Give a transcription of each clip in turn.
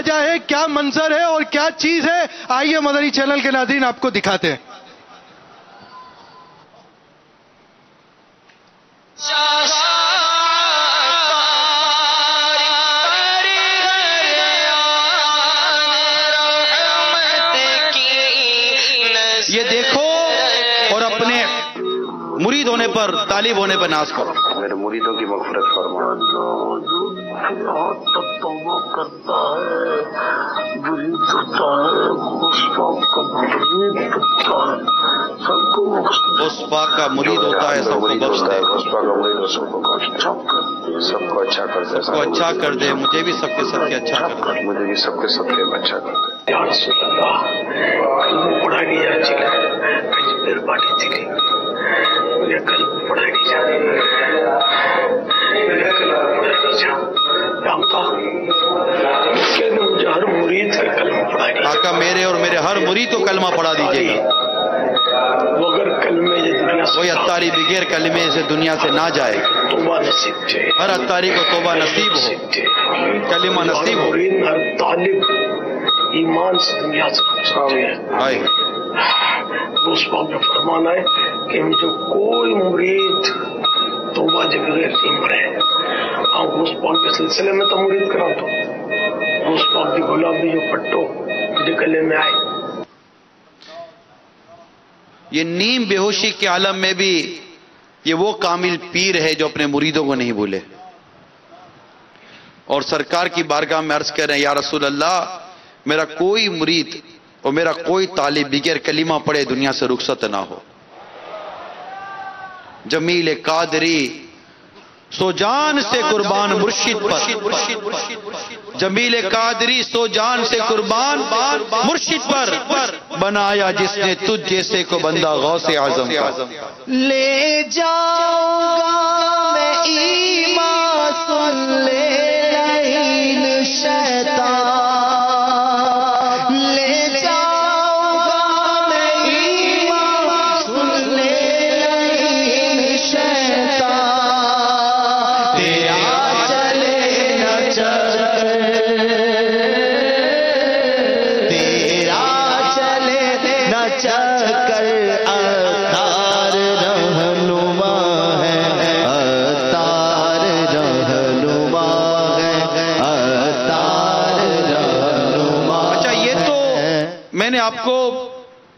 وجہ ہے, کیا منظر ہے اور کیا چیز ہے, آئیے مدنی چینل کے ناظرین آپ کو دکھاتے ہیں. یہ دیکھو اور اپنے مرید ہونے پر, طالب ہونے پر ناز کرو. میرے مریدوں کی مغفرت فرما. توبہ کرتا ہے, مرید ہوتا ہے, سب کو اس پاک کا مرید ہوتا ہے, سب کو بخش دے. اس پاک کا مرید سب کو بخش دے, سب کو اچھا کر دے, سب کو اچھا کر دے. مجھے بھی سب کے سب کے اچھا کر دے. مجھے بھی سب کے اچھا کر دے. یا رسول اللہ, کلمہ پڑھا نہیں جا چکا, مہربانی تھی, میرے کلمہ پڑھا نہیں جا, میرے کلمہ پڑھا نہیں جا. مجھے ہر مرید کا کلمہ پڑھا نہیں. آقا میرے اور میرے ہر مرید کو کلمہ پڑھا دیجیے گا. وہ اگر کلمے دنیا سے, کوئی اتاری بغیر کلمے سے دنیا سے نہ جائے. توبہ نصیب تھے, ہر اتاری کو توبہ نصیب ہو, کلمہ نصیب ہو. ہر طالب ایمان سے دنیا سے آئے. اس وقت میں فرمانا ہے کہ جو کوئی مرید توبہ کے بغیر نہیں مرے. ہم اس پاک کے سلسلے میں تو مرید کرا دو, اس پاک کی گلابی جو پٹو مجھے گلے میں آئے. یہ نیم بے ہوشی کے عالم میں بھی یہ وہ کامل پیر ہے جو اپنے مریدوں کو نہیں بھولے, اور سرکار کی بارگاہ میں عرض کر رہے ہیں, یا رسول اللہ میرا کوئی مرید اور میرا کوئی طالب بغیر کلمہ پڑھے دنیا سے رخصت نہ ہو. جمیل قادری سو جان سے قربان مرشد پر, جمیل قادری سو جان سے قربان مرشد پر, بنایا جس نے تجھ جیسے کو بندہ غوث اعظم کا. لے جاؤں گا میں ایمان سن لے لعین شیطان, لے جاؤں گا میں ایمان سن لے لعین شیطان, تیرا چلے نہ چل, تیرا چلے نہ چل کر اتار رہنما ہے, اتار رہنما ہے, اتار رہنما. اچھا یہ تو میں نے آپ کو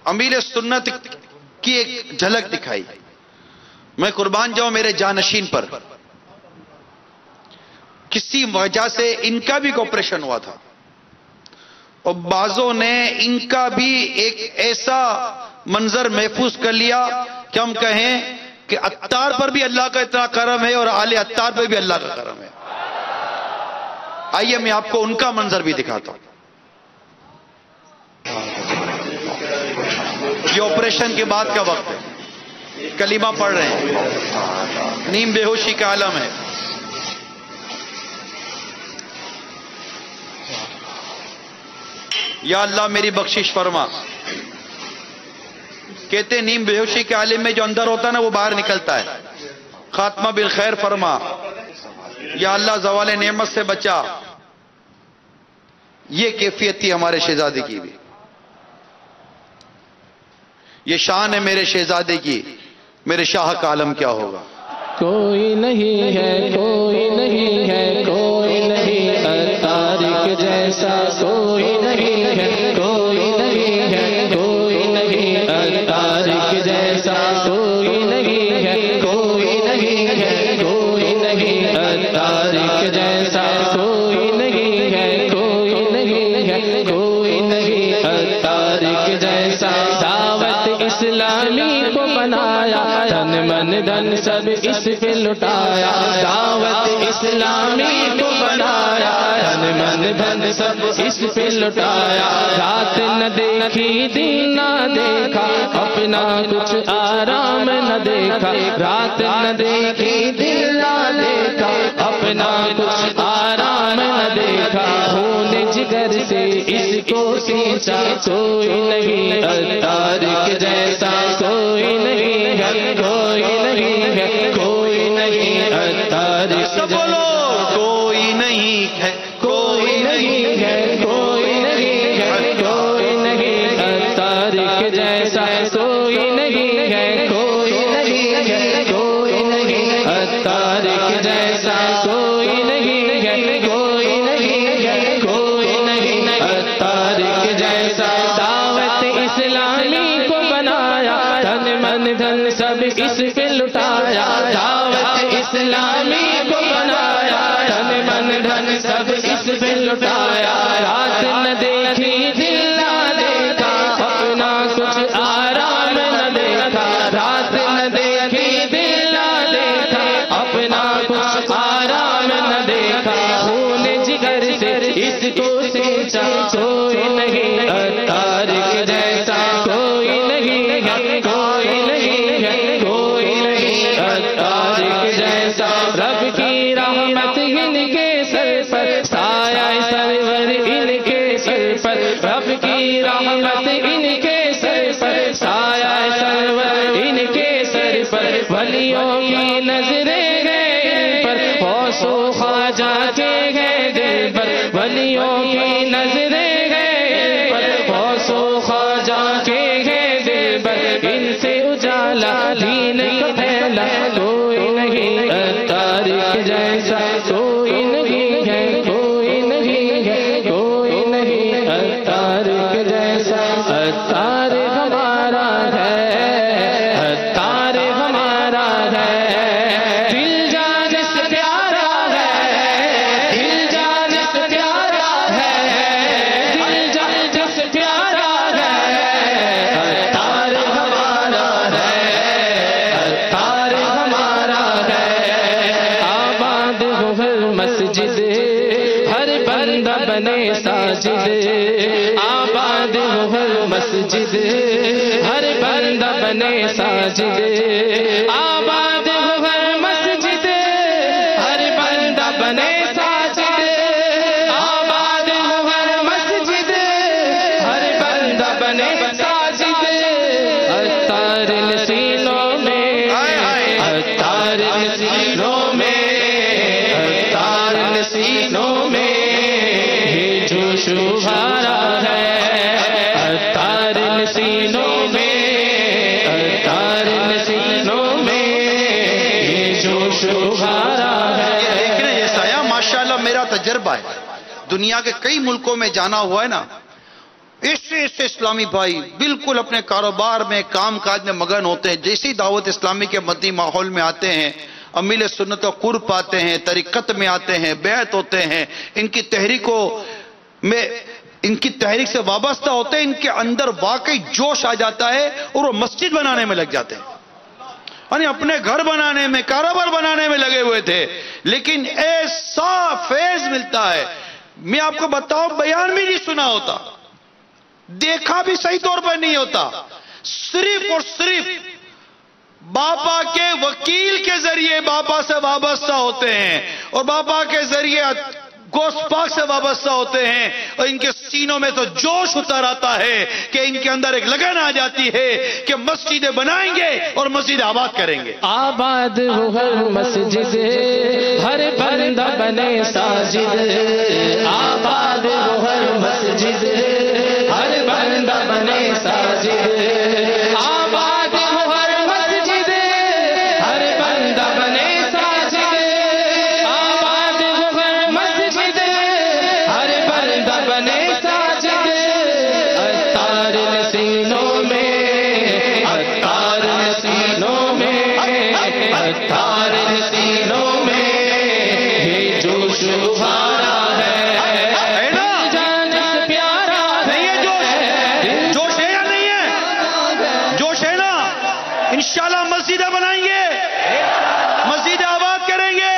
امیر سنت کی ایک جھلک دکھائی. میں قربان جاؤں میرے جانشین پر, کسی وجہ سے ان کا بھی کوپریشن ہوا تھا, اور بعضوں نے ان کا بھی ایک ایسا منظر محفوظ کر لیا کہ ہم کہیں کہ عطار پر بھی اللہ کا اتنا کرم ہے اور آل عطار پر بھی اللہ کا کرم ہے. آئیے میں آپ کو ان کا منظر بھی دکھاتا ہوں. یہ آپریشن کے بعد کا وقت ہے, کلمہ پڑھ رہے ہیں, نیم بے ہوشی کا عالم ہے. یا اللہ میری بخشش فرما. کہتے ہیں نیم بے ہوشی کے عالم میں جو اندر ہوتا ہے نا وہ باہر نکلتا ہے. خاتمہ بالخیر فرما. یا اللہ زوال نعمت سے بچا. یہ کیفیت تھی ہمارے شہزادے کی بھی. یہ شان ہے میرے شہزادے کی, میرے شاہ کا عالم کیا ہوگا. کوئی نہیں ہے, کوئی نہیں ہے, کوئی نہیں اتار کے جیسا, کوئی نہیں ہے, کوئی نہیں ہے, کوئی نہیں اتار کے جیسا, کوئی نہیں ہے, کوئی نہیں ہے, کوئی نہیں اتار کے جیسا, کوئی نہیں ہے, کوئی نہیں ہے, کوئی نہیں اتار کے جیسا. دعوت اسلامی کو بنایا, تن من دھن سب اس پہ لٹایا. دعوت اسلامی کو بنایا, تن من دھن سب اس پہ لٹایا. رات نہ دیکھی دن نہ دیکھا, اپنا کچھ آرام نہ دیکھا. رات نہ دیکھی دن نہ دیکھا, اپنا کچھ آرام نہ دیکھا. خون جگر سے اس کو سینچا, کوئی نہیں اتار کے جیسا, کوئی نہیں ہے, کوئی نہیں ہے, کوئی نہیں اتار کے جیسا. بولو کوئی نہیں ہے, کوئی نہیں ہے, جیسا کوئی نہیں ہے، کوئی نہیں ہے، کوئی نہیں، عطار کے جیسا کوئی نہیں ہے، کوئی نہیں ہے، کوئی نہیں، عطار کے جیسا دعوت اسلامی کو بنایا، تن من دھن سب اس پہ لٹایا، دعوت اسلامی کو بنایا، تن من دھن سب اس پہ لٹایا، رات نہ دیکھی دل نہ دیکھا، اپنا کچھ آرام نہ دیکھا، رات نہ دیکھی دل نہ دیکھا، اپنا کچھ آرام نہ دیکھا، خون جگر سے اس کو سینچا، کوئی نہیں عطار کے جیسا کوئی نہیں ہے، کوئی نہیں ہے، کوئی نہیں، عطار کے جیسا رب کی رحمت ان کے سر پر، سایہ سرور ان کے سر پر، رب کی رحمت ان کے سر پر، سایہ سرور ان کے سر پر، ولیوں کی نظریں گئے ان پر، غوث و خواجہ کے گئے دل پر، ولیوں کی نظریں گئے ان پر، غوث و خواجہ کے گئے دل پر، ان سے اجالا دین کا پھیلا، کوئی نہیں عطار کے جیسا کوئی نہیں ہے، کوئی نہیں ہے، کوئی نہیں، عطار کے جیسا عطار ہمارا ہے، عطار ہمارا ہے، دل جان سے پیارا ہے، دل جان سے پیارا ہے، دل جان سے پیارا ہے، عطار ہمارا ہے، عطار ہمارا ہے، آباد ہو ہر مسجد، ہر بندہ بنے ساجد، آباد ہو ہر مسجد، ہر بندہ بنے ساجد، آباد ہو ہر مسجد، ہر بندہ بنے ساجد، آباد ہو ہر مسجد، ہر بندہ بنے ساجد، عطار نسینوں میں، عطار نسینوں میں، عطار نسینوں میں یہ جوش ابھارا ہے، عطار نسینوں میں، عطار نسینوں میں یہ جوش ابھارا ہے۔ یہ دیکھ رہے ہیں یہ سایہ ماشاءاللہ میرا تجربہ ہے، دنیا کے کئی ملکوں میں جانا ہوا ہے نا، ایسے اسلامی بھائی بالکل اپنے کاروبار میں کام کاج میں مگن ہوتے ہیں، جیسی دعوت اسلامی کے مدنی ماحول میں آتے ہیں، امیل سنت و قرب پاتے ہیں، طریقت میں آتے ہیں، بیعت ہوتے ہیں، ان کی تحریکوں میں ان کی تحریک سے وابستہ ہوتے ہیں، ان کے اندر واقعی جوش آ جاتا ہے اور وہ مسجد بنانے میں لگ جاتے ہیں، یعنی اپنے گھر بنانے میں، کاروبار بنانے میں لگے ہوئے تھے، لیکن ایسا فیض ملتا ہے، میں آپ کو بتاؤں بیان بھی نہیں سنا ہوتا، دیکھا بھی صحیح طور پر نہیں ہوتا، صرف اور صرف باپا کے وکیل کے ذریعے باپا سے وابستہ ہوتے ہیں، اور باپا کے ذریعے گوشت پاک سے وابستہ ہوتے ہیں، اور ان کے سینوں میں تو جوش اتر آتا ہے کہ ان کے اندر ایک لگن آ جاتی ہے کہ مسجدیں بنائیں گے اور مسجد آباد کریں گے۔ آباد ہو ہر مسجد، ہر بندہ بنے ساجد، آباد ہو ہر مسجد، ہر بندہ بنے ساجد، آباد ہو ہر مسجد، ہر بندہ بنے ساجد، آباد ہو ہر مسجد، ہر بندہ بنے ساجد، عطار نسینوں میں، عطار نسینوں میں، عطار نسینوں میں یہ جوش ابھارا ہے، جان سے پیارا نہیں ہے جوش ہے یا نہیں ہے؟ جوش ہے نا؟ انشاءاللہ مسجدیں بنائیں گے، مسجد آباد کریں گے،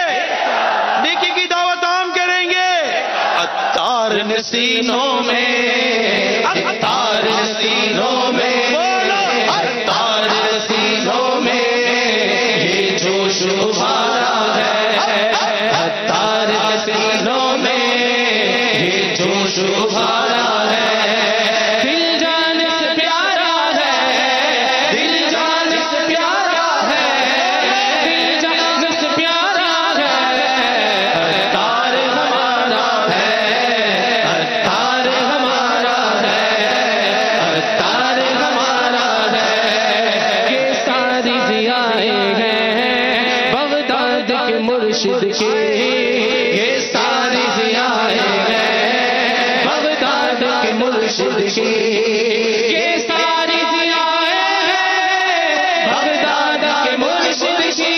نیکی کی دعوت عام کریں گے، عطار نسینوں میں، عطار نسینوں میں، عطار نسینوں میں یہ جوش ابھارا ہے، عطار نسینوں میں یہ جوش ابھارا ہے، دل جان سے پیارا ہے، دل جان سے پیارا ہے، دل جان سے پیارا ہے، عطار ہمارا ہے، عطار ہمارا ہے، مرشد کی یہ ساری ضیائیں ہیں، بغداد کے مرشد کی یہ ساری ضیائیں ہیں، بغداد کے مرشد کی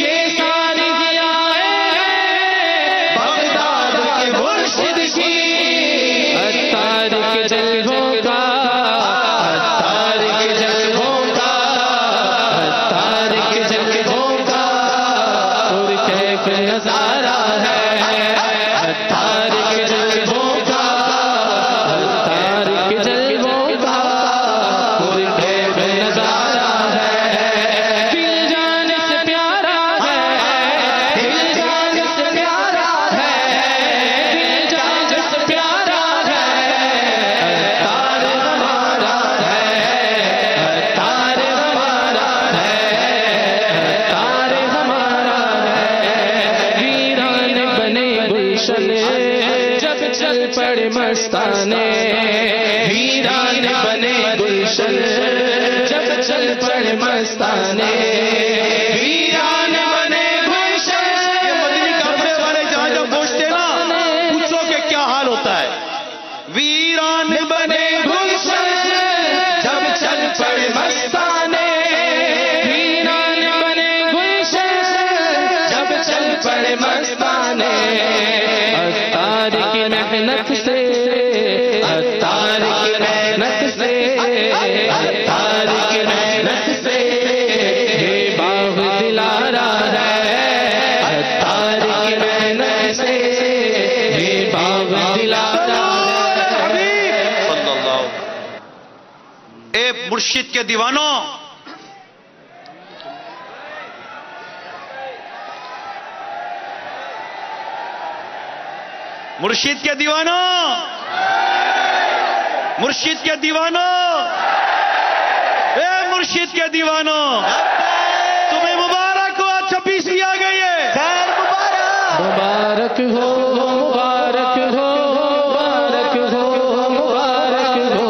یہ ساری ضیائیں ہیں، بغداد کے مرشد کی اتار کے جلووں کا، اتار کے جلووں کا، اتار کے جلووں کا اور کیف نظارہ ہے، اتار کے جلووں کا، اتار کے جلووں کا اور کیف نظارہ ہے، دل جان سے پیارا ہے، دل جان سے پیارا ہے، دل جان سے پیارا ہے، اتار ہمارا ہے، اتار ہمارا ہے، اتار ہمارا ہے، ویران بنے گلشن جب چل پڑے مستانے، ویران بنے گلشن جب چل پڑے مستانے، ویران بنے گلشن یہ مدنی کمرے والے جہاں جب پہنچتے نا پوچھو کہ کیا حال ہوتا ہے. ویران بنے گلشن جب چل پڑے مستانے، ویران بنے گلشن جب چل پڑے مستانے، اتار کی محنت سے، اتار کی محنت سے، اتار کی محنت سے یہ باغ دلارا ہے، اتار کی محنت سے یہ باغ دلارا ہے. صلی اللہ. اے مرشد کے دیوانوں، مرشد کے دیوانوں، مرشد کے دیوانوں، اے مرشد کے دیوانوں، تمہیں مبارک ہو، 26 آ گئی ہے. خیر مبارک ہو، مبارک ہو، مبارک ہو، مبارک ہو،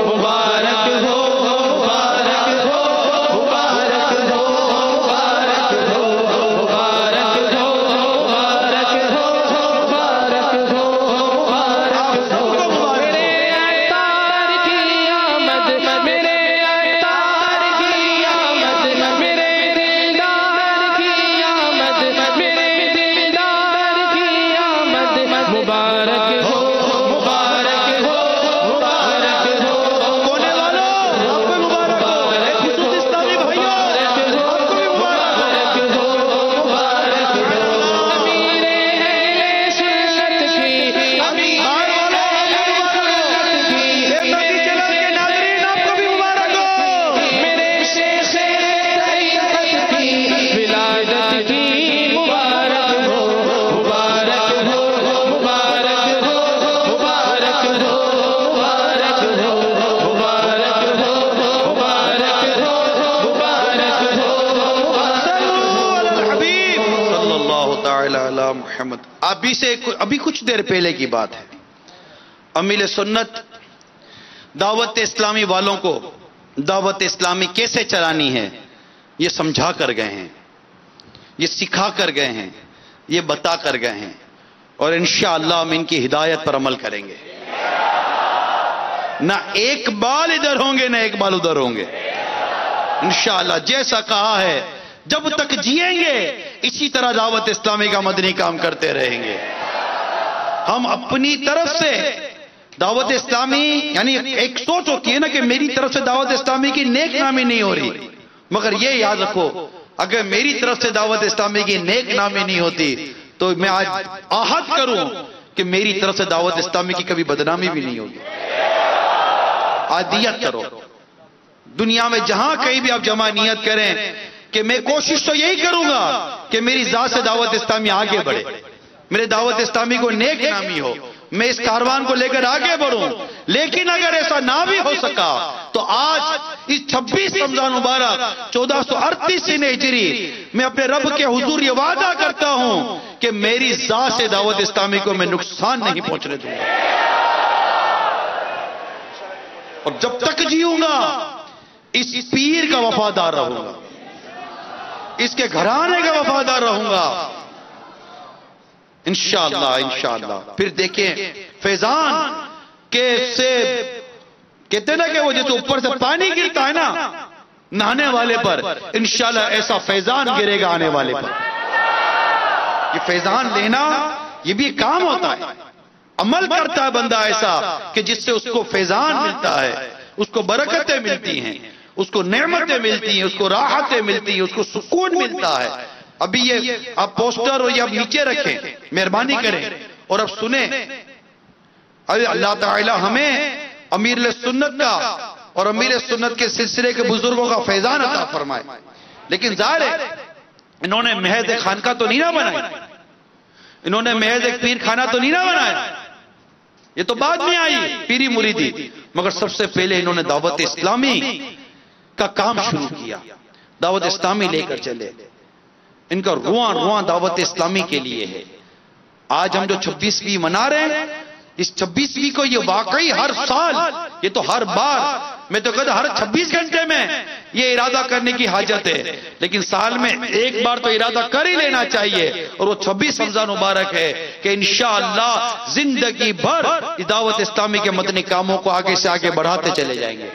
مبارک ہو، مبارک ہو، مبارک ہو، مبارک ہو، مبارک ہو، مبارک ہو، مبارک ہو، مبارک ہو. میرے اتار کی آمد، میرے اتار کی آمد، میرے دلدار کی آمد، میرے دلدار کی آمد، مبارک ہو، مبارک ہو، مبارک ہو. کونے والوں آپ کو مبارک ہو. خصوص اسلامی بھائیوں آپ کو بھی مبارک ہو. مبارک ہو، امیر اہل سنت کی، امیر اہل سنت کی، نبی چلا کے ناظرین آپ کو بھی مبارک ہو. میرے شیخ طریقت کی ولادت کی مبارک ہو، مبارک ہو، مبارک ہو، مبارک ہو، مبارک ہو، مبارک ہو، مبارک ہو، مبارک ہو، مبارک ہو. حبیب صلی اللہ تعالی علی محمد. ابھی کچھ دیر پہلے کی بات ہے. امیل سنت دعوت اسلامی والوں کو دعوت اسلامی کیسے چلانی ہے یہ سمجھا کر گئے ہیں، یہ سکھا کر گئے ہیں، یہ بتا کر گئے ہیں، اور انشاءاللہ ہم ان کی ہدایت پر عمل کریں گے. نہ ایک بال ادھر ہوں گے نہ ایک بال ادھر ہوں گے. انشاءاللہ جیسا کہا ہے جب تک جیئیں گے اسی طرح دعوت اسلامی کا مدنی کام کرتے رہیں گے. ہم اپنی طرف سے دعوت اسلامی یعنی ایک سوچ ہوتی ہے نا کہ میری طرف سے دعوت اسلامی کی نیک نامی نہیں ہو رہی، مگر یہ یاد رکھو اگر میری طرف سے دعوت اسلامی کی نیک نامی نہیں ہوتی تو میں آج عہد کروں کہ میری طرف سے دعوت اسلامی کی کبھی بدنامی بھی نہیں ہوگی. عادیت کرو دنیا میں جہاں کہیں بھی آپ جمع نیت کریں کہ میں کوشش تو یہی کروں گا کہ میری ذات سے دعوت اسلامی آگے بڑھے، میرے دعوت اسلامی کو نیک نامی ہو، میں اس کاروان کو لے کر آگے بڑھوں. لیکن اگر ایسا نہ بھی ہو سکا تو آج اس 26 رمضان مبارک 1438 ہجری میں اپنے رب کے حضور یہ وعدہ کرتا ہوں کہ میری ذات سے دعوت اسلامی کو میں نقصان نہیں پہنچنے دوں گا، اور جب تک جیوں گا اس پیر کا وفادار رہوں گا، اس کے گھرانے کا وفادار رہوں گا. انشاءاللہ انشاءاللہ. پھر دیکھیں فیضان کے سے کہتے ہیں نا کہ وہ جیسے اوپر سے پانی گرتا ہے نا نہانے والے پر، انشاءاللہ ایسا فیضان گرے گا آنے والے پر. یہ فیضان لینا یہ بھی کام ہوتا ہے، عمل کرتا ہے بندہ ایسا کہ جس سے اس کو فیضان ملتا ہے، اس کو برکتیں ملتی ہیں، اس کو نعمتیں ملتی ہیں، اس کو راحتیں ملتی ہیں، اس کو سکون ملتا ہے. ابھی یہ آپ پوسٹر اور یہ اب نیچے رکھیں، مہربانی کریں اور اب سنیں. اللہ تعالی ہمیں امیر سنت کا اور امیر سنت کے سلسلے کے بزرگوں کا فیضان عطا فرمائے. لیکن ظاہر ہے انہوں نے محض ایک خانقاہ تو نہیں نہ بنائی، انہوں نے محض ایک پیر خانہ تو نہیں نہ بنایا، یہ تو بعد میں آئی پیری مریدی. مگر سب سے پہلے انہوں نے دعوت اسلامی کا کام شروع کیا، دعوت اسلامی لے کر چلے. ان کا رواں دعوت اسلامی کے لیے ہے. آج ہم جو 26ویں منا رہے ہیں، اس 26ویں کو یہ واقعی ہر سال، یہ تو ہر بار، میں تو کہتا ہر 26 گھنٹے میں یہ ارادہ کرنے کی حاجت ہے، لیکن سال میں ایک بار تو ارادہ کر ہی لینا چاہیے. اور وہ 26 رمضان مبارک ہے کہ انشاءاللہ زندگی بھر دعوت اسلامی کے مدنی کاموں کو آگے سے آگے بڑھاتے چلے جائیں گے.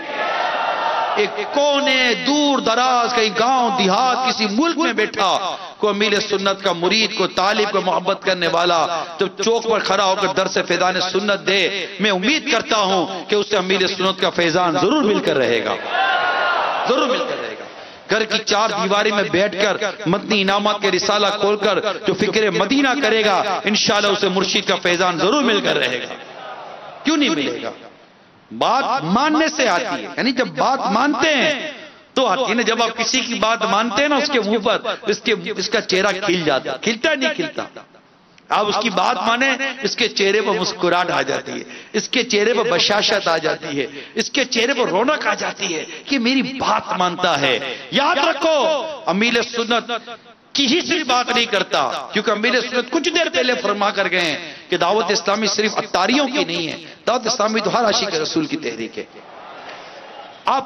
ایک کونے دور دراز کہیں گاؤں دیہات کسی ملک میں بیٹھا کوئی امیر سنت کا مرید، کوئی طالب کو محبت کرنے والا جب چوک پر کھڑا ہو کر درس فیضان سنت دے، میں امید کرتا ہوں کہ اسے امیر سنت کا فیضان ضرور مل کر رہے گا، ضرور مل کر رہے گا. گھر کی چار دیواری میں بیٹھ کر مدنی انعامات کے رسالہ کھول کر جو فکر مدینہ کرے گا انشاءاللہ اسے مرشد کا فیضان ضرور مل کر رہے گا. کیوں نہیں ملے گا؟ بات ماننے سے آتی ہے، یعنی جب بات مانتے ہیں تو آتی ہے نا. جب آپ کسی کی بات مانتے ہیں نا اس کے منہ پر اس کا چہرہ کھل جاتا، کھلتا نہیں کھلتا. آپ اس کی بات مانیں، اس کے چہرے پر مسکراہٹ آ جاتی ہے، اس کے چہرے پر بشاشت آ جاتی ہے، اس کے چہرے پر رونق آ جاتی ہے کہ میری بات مانتا ہے. یاد رکھو امیر سنت کی ہی صرف بات نہیں کرتا، کیونکہ امیر سنت کچھ دیر پہلے فرما کر گئے ہیں کہ دعوت اسلامی صرف اتاریوں کی نہیں ہے، دعوت اسلامی تو ہر عاشق رسول کی تحریک ہے. آپ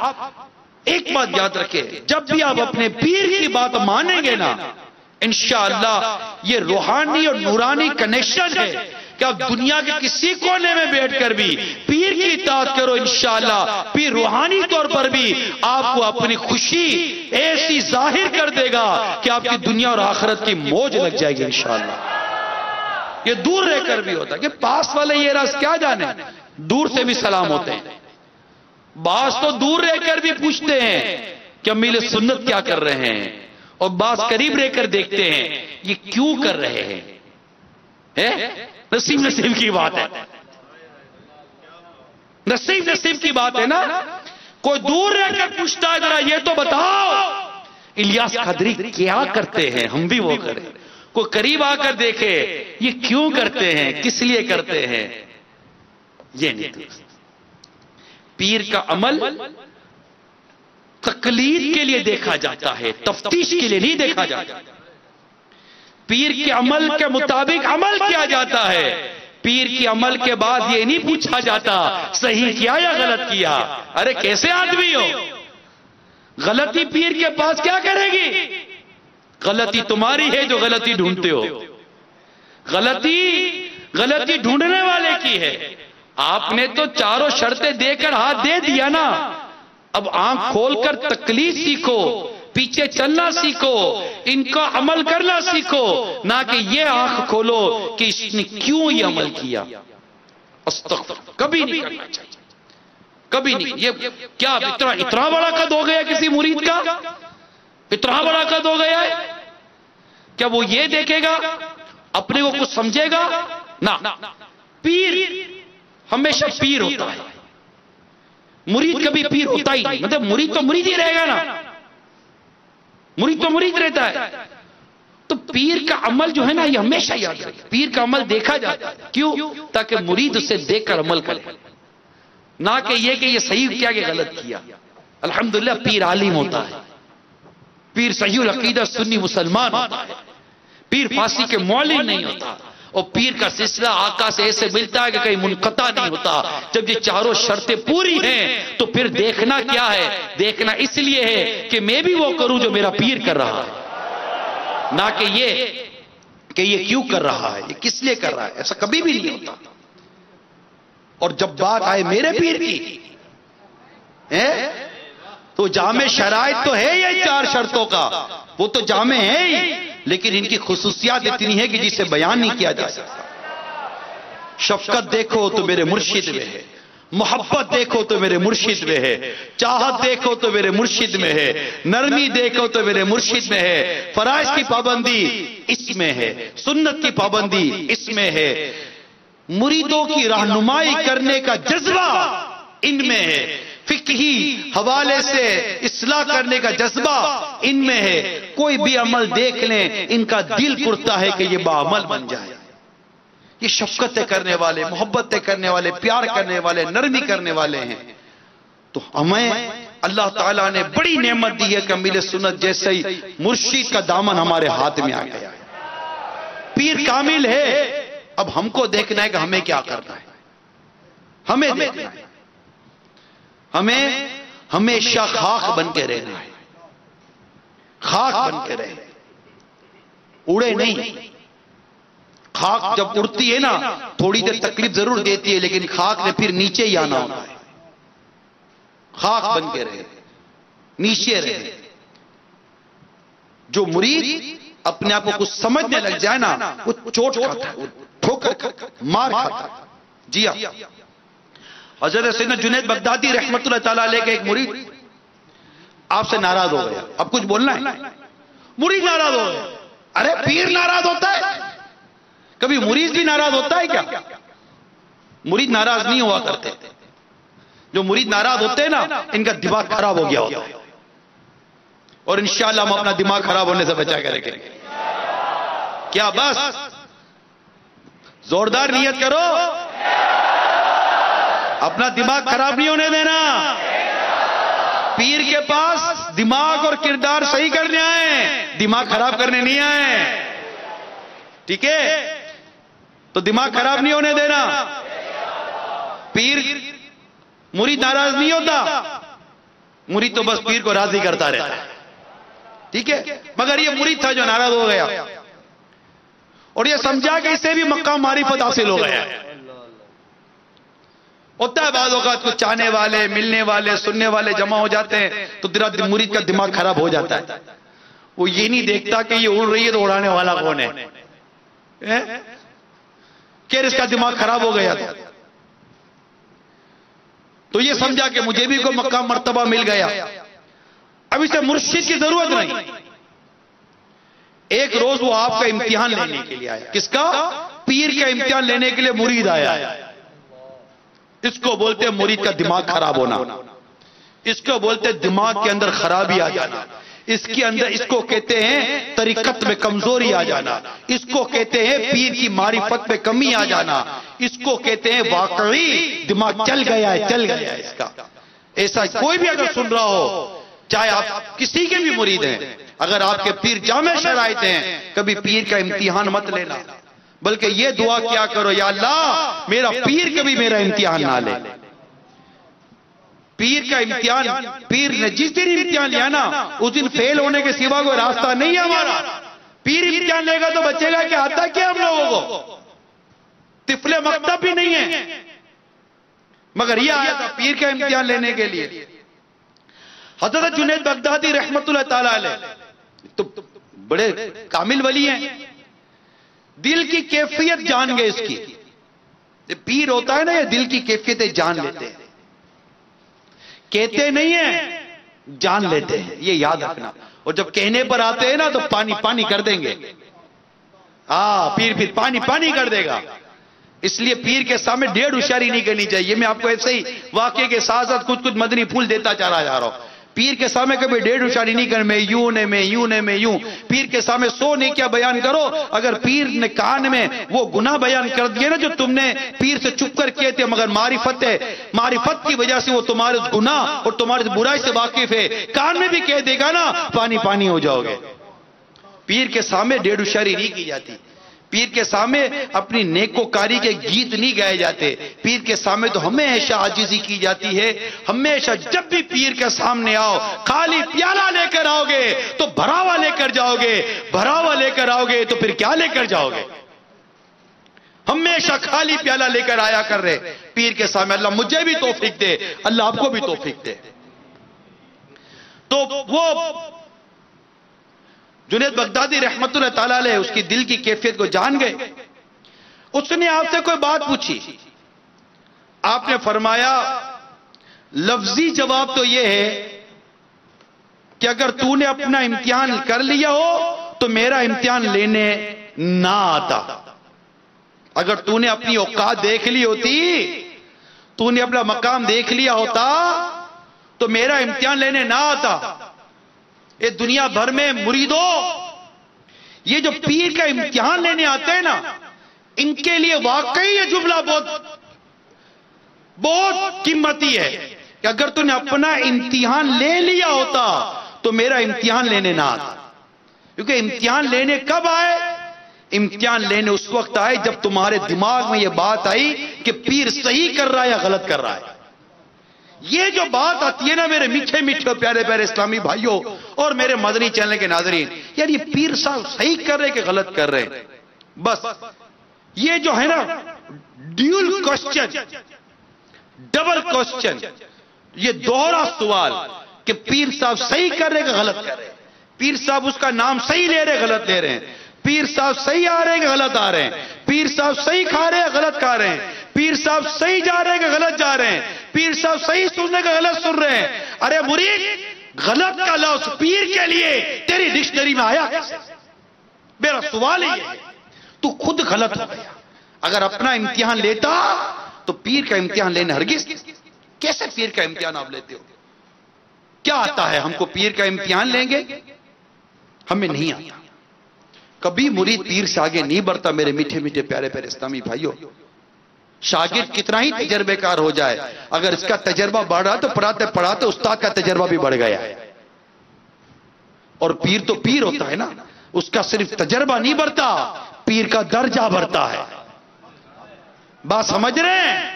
ایک بات یاد رکھیں، جب بھی آپ اپنے پیر کی بات مانیں گے نا انشاءاللہ یہ روحانی اور نورانی کنیکشن ہے کہ آپ دنیا کے کسی کونے میں بیٹھ کر بھی پیر کی اطاعت کرو، انشاءاللہ پیر روحانی طور پر بھی آپ کو اپنی خوشی ایسی ظاہر کر دے گا کہ آپ کی دنیا اور آخرت کی موج لگ جائے گی انشاءاللہ. یہ دور رہ کر بھی ہوتا ہے کہ پاس والے یہ راز کیا جانے، دور سے بھی سلام ہوتے ہیں. بعض تو دور رہ کر بھی پوچھتے ہیں کہ امیر سنت کیا کر رہے ہیں، اور بعض قریب رہ کر دیکھتے ہیں یہ کیوں کر رہے ہیں. نصیب کی بات ہے، نصیب کی بات ہے نا. کوئی دور رہ کر پوچھتا ہے ذرا یہ تو بتاؤ الیاس قادری کیا کرتے ہیں، ہم بھی وہ کریں. کوئی قریب آ کر دیکھے یہ کیوں کرتے ہیں، کس لیے کرتے ہیں. یہ نہیں. پیر کا عمل تقلید کے لیے دیکھا جاتا ہے، تفتیش کے لیے نہیں دیکھا جاتا. پیر کے عمل کے مطابق عمل کیا جاتا ہے. پیر کی عمل کے بعد یہ نہیں پوچھا جاتا صحیح کیا یا غلط کیا. ارے کیسے آدمی ہو، غلطی پیر کے پاس کیا کرے گی؟ غلطی تمہاری ہے جو غلطی ڈھونڈتے ہو، غلطی ڈھونڈنے والے کی ہے. آپ نے تو چاروں شرطیں دے کر ہاتھ دے دیا نا. اب آنکھ کھول کر تقلید سیکھو، پیچھے چلنا سیکھو، ان کا عمل کرنا سیکھو، نہ کہ یہ آنکھ کھولو کہ اس نے کیوں یہ عمل کیا. استغفر، کبھی نہیں کرنا چاہیے، کبھی نہیں. یہ کیا اتنا بڑا قد ہو گیا کسی مرید کا، اتنا بڑا قد ہو گیا ہے کیا وہ یہ دیکھے گا، اپنے کو کچھ سمجھے گا؟ نہ. پیر ہمیشہ پیر ہوتا ہے، مرید کبھی پیر ہوتا ہی نہیں. مطلب مرید تو مرید ہی رہے گا نا، مرید تو مرید رہتا ہے. تو پیر کا عمل جو ہے نا یہ ہمیشہ یاد رکھے، پیر کا عمل دیکھا جاتا ہے. کیوں؟ تاکہ مرید اسے دیکھ کر عمل کرے، نہ کہ یہ صحیح کیا کہ غلط کیا. الحمدللہ پیر عالم ہوتا ہے، پیر صحیح العقیدہ سنی مسلمان ہوتا ہے، پیر فارسی کے معلم نہیں ہوتا. اور پیر کا سلسلہ آقا سے ایسے ملتا ہے کہ کہیں منقطع نہیں ہوتا. جب یہ چاروں شرطیں پوری ہیں تو پھر دیکھنا کیا ہے؟ دیکھنا اس لیے ہے کہ میں بھی وہ کروں جو میرا پیر کر رہا ہے، نہ کہ یہ کہ یہ کیوں کر رہا ہے، یہ کس لیے کر رہا ہے. ایسا کبھی بھی نہیں ہوتا. اور جب بات آئے میرے پیر کی تو جامع شرائط تو ہے یہ 4 شرطوں کا، وہ تو جامع ہے ہی، لیکن ان کی خصوصیات اتنی ہے کہ جسے بیان نہیں کیا جا سکتا. شفقت دیکھو تو میرے مرشد میں ہے، محبت دیکھو تو میرے مرشد میں ہے، چاہت دیکھو تو میرے مرشد میں ہے، نرمی دیکھو تو میرے مرشد میں ہے، فرائض کی پابندی اس میں ہے، سنت کی پابندی اس میں ہے، مریدوں کی رہنمائی کرنے کا جذبہ ان میں ہے، فقہی حوالے سے اصلاح کرنے کا جذبہ ان میں ہے. کوئی بھی عمل دیکھ لیں ان کا دل کرتا ہے کہ یہ باعمل بن جائے. یہ شفقتیں کرنے والے، محبتیں کرنے والے، پیار کرنے والے، نرمی کرنے والے ہیں. تو ہمیں اللہ تعالیٰ نے بڑی نعمت دی ہے کہ میل سنت جیسے ہی مرشد کا دامن ہمارے ہاتھ میں آ گیا. پیر کامل ہے، اب ہم کو دیکھنا ہے کہ ہمیں کیا کرنا ہے. ہمیں دیکھنا ہے، ہمیں ہمیشہ خاک بن کے رہنا ہے. خاک بن کے رہے، اڑے نہیں. خاک جب اڑتی ہے نا تھوڑی دیر تکلیف ضرور دیتی ہے، لیکن خاک نے پھر نیچے ہی آنا ہوتا ہے. خاک بن کے رہے، نیچے رہے. جو مرید اپنے آپ کو کچھ سمجھنے لگ جائے نا وہ چوٹ کھاتا ہے، وہ ٹھوکر مار کھاتا ہے. جی ہاں، حضرت سیدنا جنید بغدادی رحمت اللہ تعالیٰ علیہ کے ایک مرید آپ سے ناراض ہو گیا. اب کچھ بولنا ہے، مرید ناراض ہو گیا. ارے پیر ناراض ہوتا ہے؟ کبھی مرید بھی ناراض ہوتا ہے کیا؟ مرید ناراض نہیں ہوا کرتے. جو مرید ناراض ہوتے ہیں نا ان کا دماغ خراب ہو گیا ہوتا ہے. اور انشاءاللہ ہم اپنا دماغ خراب ہونے سے بچا کریں گے. کیا بس زوردار نیت کرو، اپنا دماغ خراب نہیں ہونے دینا. پیر کے پاس دماغ اور کردار صحیح کرنے آئے، دماغ خراب کرنے نہیں آئے. ٹھیک ہے؟ تو دماغ خراب نہیں ہونے دینا. پیر مرید ناراض نہیں ہوتا، مرید تو بس پیر کو راضی کرتا رہتا ہے. ٹھیک ہے؟ مگر یہ مرید تھا جو ناراض ہو گیا اور یہ سمجھا کہ اسے بھی مقام معرفت حاصل ہو گیا. ہوتا ہے بعض اوقات کچھ چاہنے والے، ملنے والے، سننے والے جمع ہو جاتے ہیں تو مرید کا دماغ خراب ہو جاتا ہے. وہ یہ نہیں دیکھتا کہ یہ اڑ رہی ہے تو اڑانے والا کون ہے. کہ اس کا دماغ خراب ہو گیا تھا تو یہ سمجھا کہ مجھے بھی کوئی مقام مرتبہ مل گیا. اب اسے مرشد کی ضرورت نہیں. ایک روز وہ آپ کا امتحان لینے کے لیے آیا. کس کا؟ پیر کا امتحان لینے کے لیے مرید آیا. اس کو بولتے ہیں مرید کا دماغ خراب ہونا، اس کو بولتے ہیں دماغ کے اندر خرابی آ جانا، اس کے اندر اس کو کہتے ہیں طریقت میں کمزوری آ جانا، اس کو کہتے ہیں پیر کی معرفت میں کمی آ جانا، اس کو کہتے ہیں واقعی دماغ چل گیا ہے، چل گیا ہے اس کا. ایسا کوئی بھی اگر سن رہا ہو، چاہے آپ کسی کے بھی مرید ہیں، اگر آپ کے پیر جامع شرائط ہیں، کبھی پیر کا امتحان مت لینا، بلکہ یہ دعا کیا کرو، یا اللہ میرا پیر کبھی میرا امتحان نہ لے. پیر کا امتحان، پیر نے جس دن امتحان لیا نا اس دن فیل ہونے کے سوا کوئی راستہ نہیں ہے ہمارا. پیر امتحان لے گا تو بچے گا کہ آتا کیا ہم لوگوں کو؟ طفل مکتب بھی نہیں ہے. مگر یہ آیا تھا پیر کا امتحان لینے کے لیے. حضرت جنید بغدادی رحمت اللہ تعالی علیہ تو بڑے کامل ولی ہیں، دل کی کیفیت جان گئے اس کی. پیر ہوتا ہے نا یہ دل کی کیفیتیں جان لیتے ہیں، کہتے نہیں ہیں جان لیتے ہیں، یہ یاد رکھنا. اور جب کہنے پر آتے ہیں نا تو پانی پانی کر دیں گے. پیر پھر پانی پانی کر دے گا. اس لیے پیر کے سامنے ڈیڑھ ہوشیاری نہیں کرنی چاہیے. میں آپ کو ایسے ہی واقعے کے ساتھ ساتھ کچھ مدنی پھول دیتا چلا جا رہا ہوں. پیر کے سامنے کبھی ڈیڑھ ہوشیاری نہیں کرنا، میں یوں نے میں یوں نے میں یوں. پیر کے سامنے 100 نہیں کیا بیان کرو. اگر پیر نے کان میں وہ گناہ بیان کر دیے نا جو تم نے پیر سے چپ کر کیے تھے، مگر معرفت ہے، معرفت کی وجہ سے وہ تمہارے گناہ اور تمہارے برائی سے واقف ہے، کان میں بھی کہہ دے گا نا، پانی پانی ہو جاؤ گے. پیر کے سامنے ڈیڑھ ہوشیاری نہیں کی جاتی. پیر کے سامنے اپنی نیکوکاری کے گیت نہیں گائے جاتے. پیر کے سامنے تو ہمیشہ عاجزی کی جاتی ہے. ہمیشہ جب بھی پیر کے سامنے آؤ خالی پیالہ لے کر آؤ گے تو بھرا ہوا لے کر جاؤ گے, بھرا ہوا لے کر آؤ گے تو پھر کیا لے کر جاؤ گے؟ ہمیشہ خالی پیالہ لے کر آیا کر رہے پیر کے سامنے. اللہ مجھے بھی توفیق دے, اللہ آپ کو بھی توفیق دے. تو وہ جنید بغدادی رحمت اللہ تعالی علیہ اس کی دل کی کیفیت کو جان گئے. اس نے آپ سے کوئی بات پوچھی, آپ نے فرمایا لفظی جواب تو یہ ہے کہ اگر تو نے اپنا امتحان کر لیا ہو تو میرا امتحان لینے نہ آتا. اگر تو نے اپنی اوقات دیکھ لی ہوتی, تو نے اپنا مقام دیکھ لیا ہوتا تو میرا امتحان لینے نہ آتا. یہ دنیا بھر میں مریدوں یہ جو پیر کا امتحان لینے آتے ہیں نا, ان کے لیے واقعی یہ جملہ بہت قیمتی ہے کہ اگر تو نے اپنا امتحان لے لیا ہوتا تو میرا امتحان لینے نہ آتا. کیونکہ امتحان لینے کب آئے؟ امتحان لینے اس وقت آئے جب تمہارے دماغ میں یہ بات آئی کہ پیر صحیح کر رہا ہے یا غلط کر رہا ہے. یہ جو بات آتی ہے نا میرے میٹھے میٹھے پیارے پیارے اسلامی بھائیوں اور میرے مدنی چینل کے ناظرین, یار یہ پیر صاحب صحیح کر رہے کہ غلط کر رہے, بس یہ جو ہے نا ڈیول کوسچن, ڈبل کوسچن, یہ دوہرا سوال کہ پیر صاحب صحیح کر رہے کہ غلط کر رہے. پیر صاحب اس کا نام صحیح لے رہے غلط لے رہے ہیں, پیر صاحب صحیح آ رہے ہیں کہ غلط آ رہے ہیں, پیر صاحب صحیح کھا رہے ہیں غلط کھا رہے ہیں, پیر صاحب صحیح جا رہے ہیں کہ غلط جا رہے ہیں, پیر صاحب صحیح سننے کا غلط سن رہے ہیں. ارے مرید غلط کا لفظ پیر کے لیے تیری ڈکشنری میں آیا کیسے؟ میرا سوال ہی ہے, تو خود غلط ہو گیا. اگر اپنا امتحان لیتا تو پیر کا امتحان لینے ہرگز. کیسے پیر کا امتحان آپ لیتے ہو؟ کیا آتا ہے ہم کو پیر کا امتحان لیں گے؟ ہمیں نہیں آتا. کبھی مرید پیر سے آگے نہیں بڑھتا میرے میٹھے میٹھے پیارے پیارے اسلامی بھائیوں. شاگرد کتنا ہی تجربے کار ہو جائے, اگر اس کا تجربہ بڑھ رہا تو پڑھاتے پڑھاتے استاد کا تجربہ بھی بڑھ گیا ہے. اور پیر تو پیر ہوتا ہے نا, اس کا صرف تجربہ نہیں بڑھتا, پیر کا درجہ بڑھتا ہے. بات سمجھ رہے ہیں؟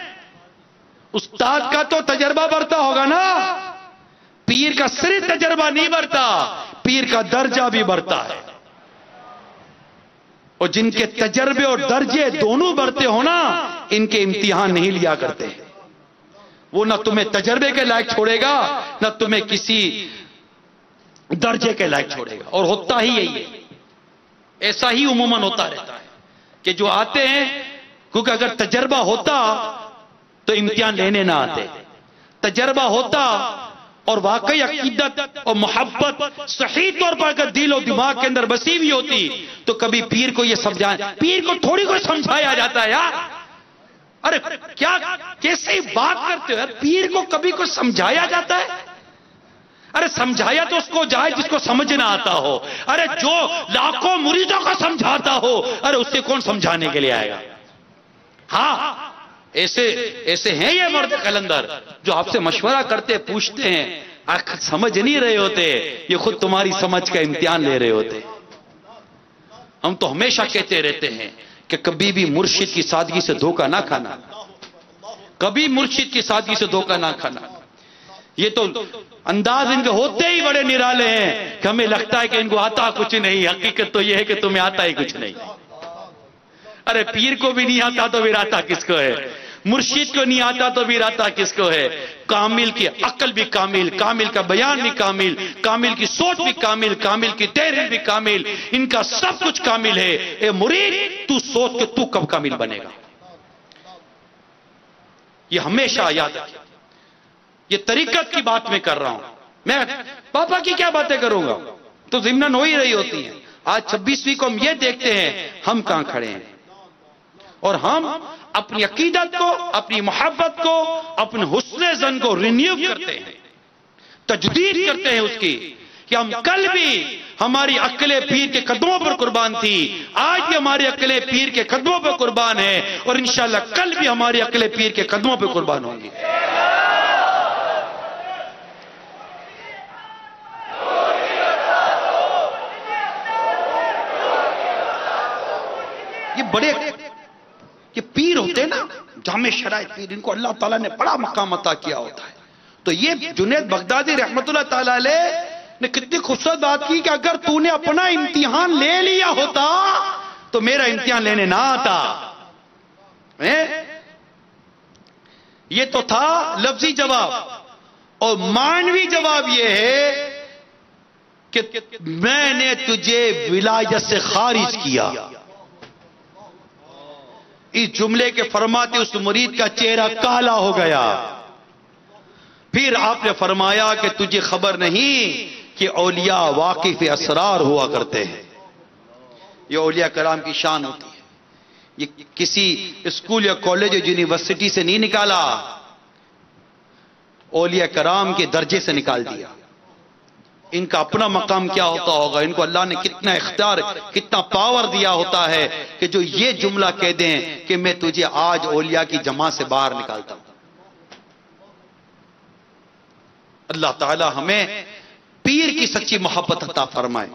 استاد کا تو تجربہ بڑھتا ہوگا نا, پیر کا صرف تجربہ نہیں بڑھتا, پیر کا درجہ بھی بڑھتا ہے. اور جن کے تجربے اور درجے دونوں بڑھتے ہو نا, ان کے امتحان نہیں لیا کرتے. وہ نہ تمہیں تجربے کے لائق چھوڑے گا نہ تمہیں کسی درجے کے لائق چھوڑے گا. اور ہوتا ہی یہی ہے, ایسا ہی عموماً ہوتا رہتا ہے کہ جو آتے ہیں, کیونکہ اگر تجربہ ہوتا تو امتحان لینے نہ آتے. تجربہ ہوتا اور واقعی عقیدت اور محبت صحیح طور پر اگر دل و دماغ کے اندر بسی ہوئی ہوتی تو کبھی پیر کو یہ سمجھایا, پیر کو تھوڑی کو سمجھایا جاتا ہے یار. ارے کیا کیسے بات کرتے ہو یار, پیر کو کبھی کو سمجھایا جاتا ہے؟ ارے سمجھایا تو اس کو جائے جس کو سمجھنا آتا ہو. ارے جو لاکھوں مریدوں کو سمجھاتا ہو, ارے اس سے کون سمجھانے کے لیے آئے گا؟ ہاں ایسے ہیں یہ مرد قلندر جو آپ سے مشورہ کرتے پوچھتے ہیں, سمجھ نہیں رہے ہوتے, یہ خود تمہاری سمجھ کا امتحان لے رہے ہوتے. ہم تو ہمیشہ کہتے رہتے ہیں کہ کبھی بھی مرشد کی سادگی سے دھوکہ نہ کھانا, کبھی مرشد کی سادگی سے دھوکہ نہ کھانا. یہ تو انداز ان کے ہوتے ہی بڑے نرالے ہیں کہ ہمیں لگتا ہے کہ ان کو آتا کچھ نہیں, حقیقت تو یہ ہے کہ تمہیں آتا ہی کچھ نہیں. ارے پیر کو بھی نہیں آتا تو پھر آتا کس کو ہے؟ مرشد کو نہیں آتا تو پھر آتا کس کو ہے؟ کامل کی عقل بھی کامل, کامل کا بیان بھی کامل, کامل کی سوچ بھی کامل, کامل کی تحریر بھی کامل, ان کا سب کچھ کامل ہے. اے مرید تو سوچ کہ تو کب کامل بنے گا, یہ ہمیشہ یاد رکھیں. یہ طریقت کی بات میں کر رہا ہوں, میں پاپا کی کیا باتیں کروں گا, تو ضمناً ہو ہی رہی ہوتی ہیں. آج 26ویں کو ہم یہ دیکھتے ہیں ہم کہاں کھڑے ہیں, اور ہم اپنی عقیدت کو, اپنی محبت کو, اپنے حسن ظن کو رینیو کرتے ہیں, تجدید کرتے ہیں اس کی, کہ ہم کل بھی ہماری عقل پیر کے قدموں پر قربان تھی, آج بھی ہماری عقل پیر کے قدموں پر قربان ہے, اور انشاءاللہ کل بھی ہماری عقل پیر کے قدموں پر قربان ہوں گی. یہ بڑے یہ پیر ہوتے ہیں نا، جامع شرائط پیر، ان کو اللہ تعالیٰ نے بڑا مقام عطا کیا ہوتا ہے. تو یہ جنید بغدادی رحمت اللہ تعالیٰ علیہ نے کتنی خوبصورت بات کی کہ اگر تو نے اپنا امتحان لے لیا ہوتا تو میرا امتحان لینے نہ آتا. یہ تو تھا لفظی جواب، اور معنوی جواب یہ ہے کہ میں نے تجھے ولایت سے خارج کیا. اس جملے کے فرماتے اس مرید کا چہرہ کالا ہو گیا. پھر آپ نے فرمایا کہ تجھے خبر نہیں کہ اولیاء واقف اسرار ہوا کرتے ہیں. یہ اولیاء کرام کی شان ہوتی ہے. یہ کسی اسکول یا کالج یا یونیورسٹی سے نہیں نکالا، اولیاء کرام کے درجے سے نکال دیا. ان کا اپنا مقام کیا ہوتا ہوگا، ان کو اللہ نے کتنا اختیار، کتنا پاور دیا ہوتا ہے کہ جو یہ جملہ کہہ دیں کہ میں تجھے آج اولیاء کی جماعت سے باہر نکالتا ہوں. اللہ تعالی ہمیں پیر کی سچی محبت عطا فرمائے،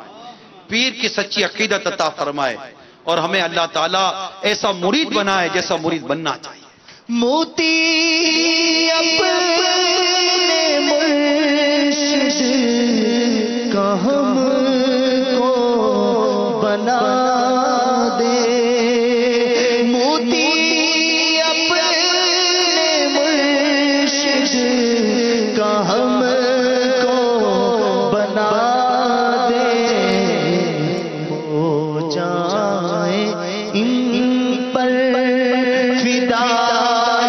پیر کی سچی عقیدت عطا فرمائے، اور ہمیں اللہ تعالیٰ ایسا مرید بنائے جیسا مرید بننا چاہیے. موتی اپنے مرشد کا ہم کو بنا دے، موتی اپنے مرشد کا ہم کو بنا دے، ہو جائیں ان پر فدا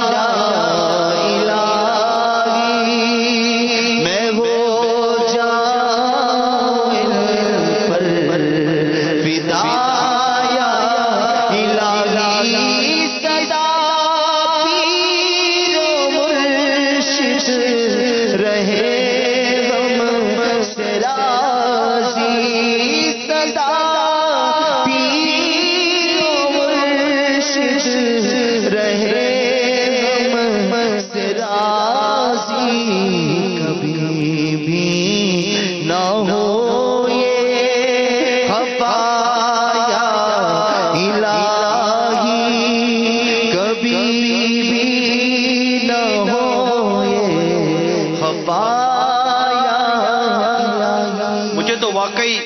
یا الہی، میں ہو جاؤں ان پر فدا یا الہی. سدا پیر و مرشد رہے غم سے راضی، سدا پیر و مرشد رہے غم سے راضی. کبھی بھی نہ ہو یہ خفا یا الہی، کبھی بھی نہ ہو یہ خفا یا الہی. مجھے تو واقعی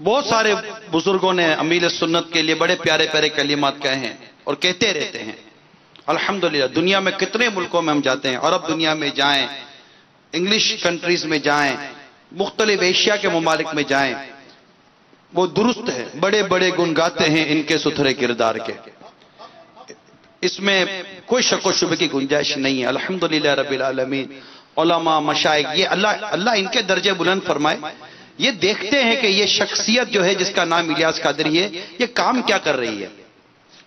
بہت سارے بزرگوں نے امیل سنت کے لیے بڑے پیارے پیارے کلمات کہے ہیں اور کہتے رہتے ہیں. الحمدللہ دنیا میں کتنے ملکوں میں ہم جاتے ہیں، عرب دنیا میں جائیں، انگلش کنٹریز میں جائیں، مختلف ایشیا کے ممالک میں جائیں، وہ درست ہے، بڑے بڑے گن گاتے ہیں ان کے ستھرے کردار کے. اس میں کوئی شک و شبہ کی گنجائش نہیں ہے. الحمدللہ رب العالمین. علماء، مشائخ، یہ اللہ ان کے درجے بلند فرمائے. یہ دیکھتے ہیں کہ یہ شخصیت جو ہے جس کا نام الیاس قادری ہے، یہ کام کیا کر رہی ہے.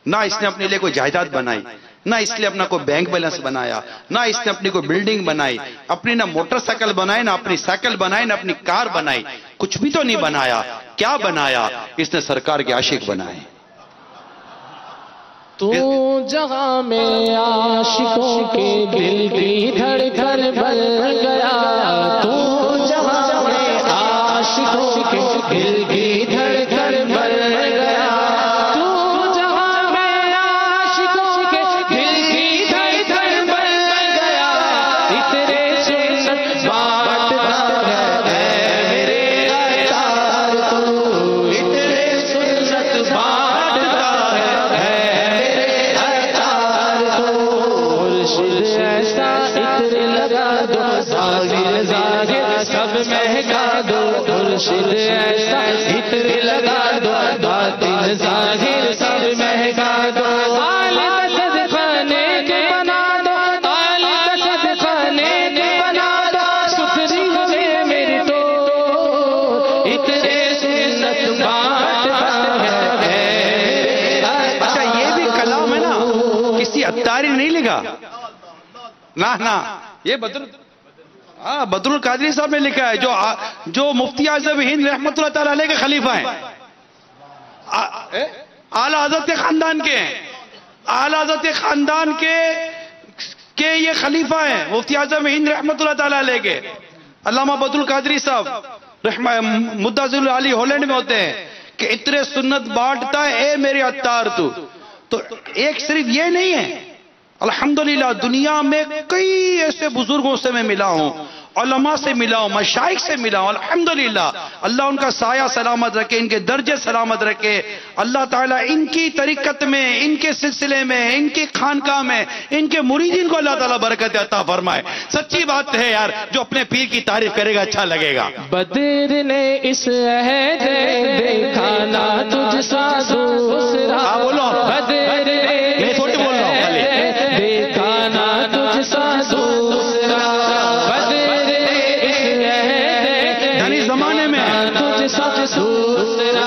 نہ اس نے اپنے لیے کوئی جائیداد بنائی، نہ اس لیے اپنا کوئی بینک بیلنس بنایا، نہ اس نے اپنی کوئی بلڈنگ بنائی، اپنی نہ موٹر سائیکل بنائی، نہ اپنی سائیکل بنائی، نہ اپنی کار بنائی. کچھ بھی تو نہیں بنایا. کیا بنایا؟ اس نے سرکار کے عاشق بنائے. تو جہاں میں عاشقوں کے دل کی دھڑکن بن گیا، تو جہاں میں عاشقوں کے دل کی دھڑکن بن گیا، تو جہاں میں عاشقوں کے دل کی دھڑکن بن گیا. اتنے سنت بانٹتا ہے میرے عطار تو، اتنے سنت بانٹتا ہے سب مہکا دو. مرشد ایسا عطر لگا دو، باطن ظاہر سب مہکا دو. آل قصد خانے کے بنا دو، آل قصد خانے کے بنا دو. ستھری ہوئے میری تو اتنے سنت بانٹتا ہے. اچھا یہ بھی کلام ہے نا، کسی عطاری نہیں لکھا، نہ یہ بدر القادری صاحب نے لکھا ہے، جو مفتی اعظم ہند رحمت اللہ تعالی علیہ کے خلیفہ ہیں، اعلی حضرت خاندان کے ہیں، اعلی حضرت خاندان کے یہ خلیفہ ہیں مفتی اعظم ہند رحمت اللہ تعالی علیہ کے. علامہ بدر القادری صاحب مدعا ذل علی ہالینڈ میں ہوتے ہیں کہ اتنے سنت بانٹتا ہے اے میرے عطار تو. تو ایک صرف یہ نہیں ہے، الحمدللہ دنیا میں کئی ایسے بزرگوں سے میں ملا ہوں، علماء سے ملا ہوں، مشائخ سے ملا ہوں، الحمدللہ اللہ ان کا سایہ سلامت رکھے، ان کے درجے سلامت رکھے، اللہ تعالیٰ ان کی طریقت میں، ان کے سلسلے میں، ان کی خانقاہ میں، ان کے مریدین کو اللہ تعالیٰ برکت عطا فرمائے۔ سچی بات ہے یار، جو اپنے پیر کی تعریف کرے گا اچھا لگے گا۔ بدر نے اس عہد دیکھا نہ تجھ سا دوسرا، بولو بدر نے چھوٹے بول رہا ہوں، دیکھا نہ تجھ سا دوسرا، بدر نے اس عہد یعنی زمانے میں تجھ سا دوسرا،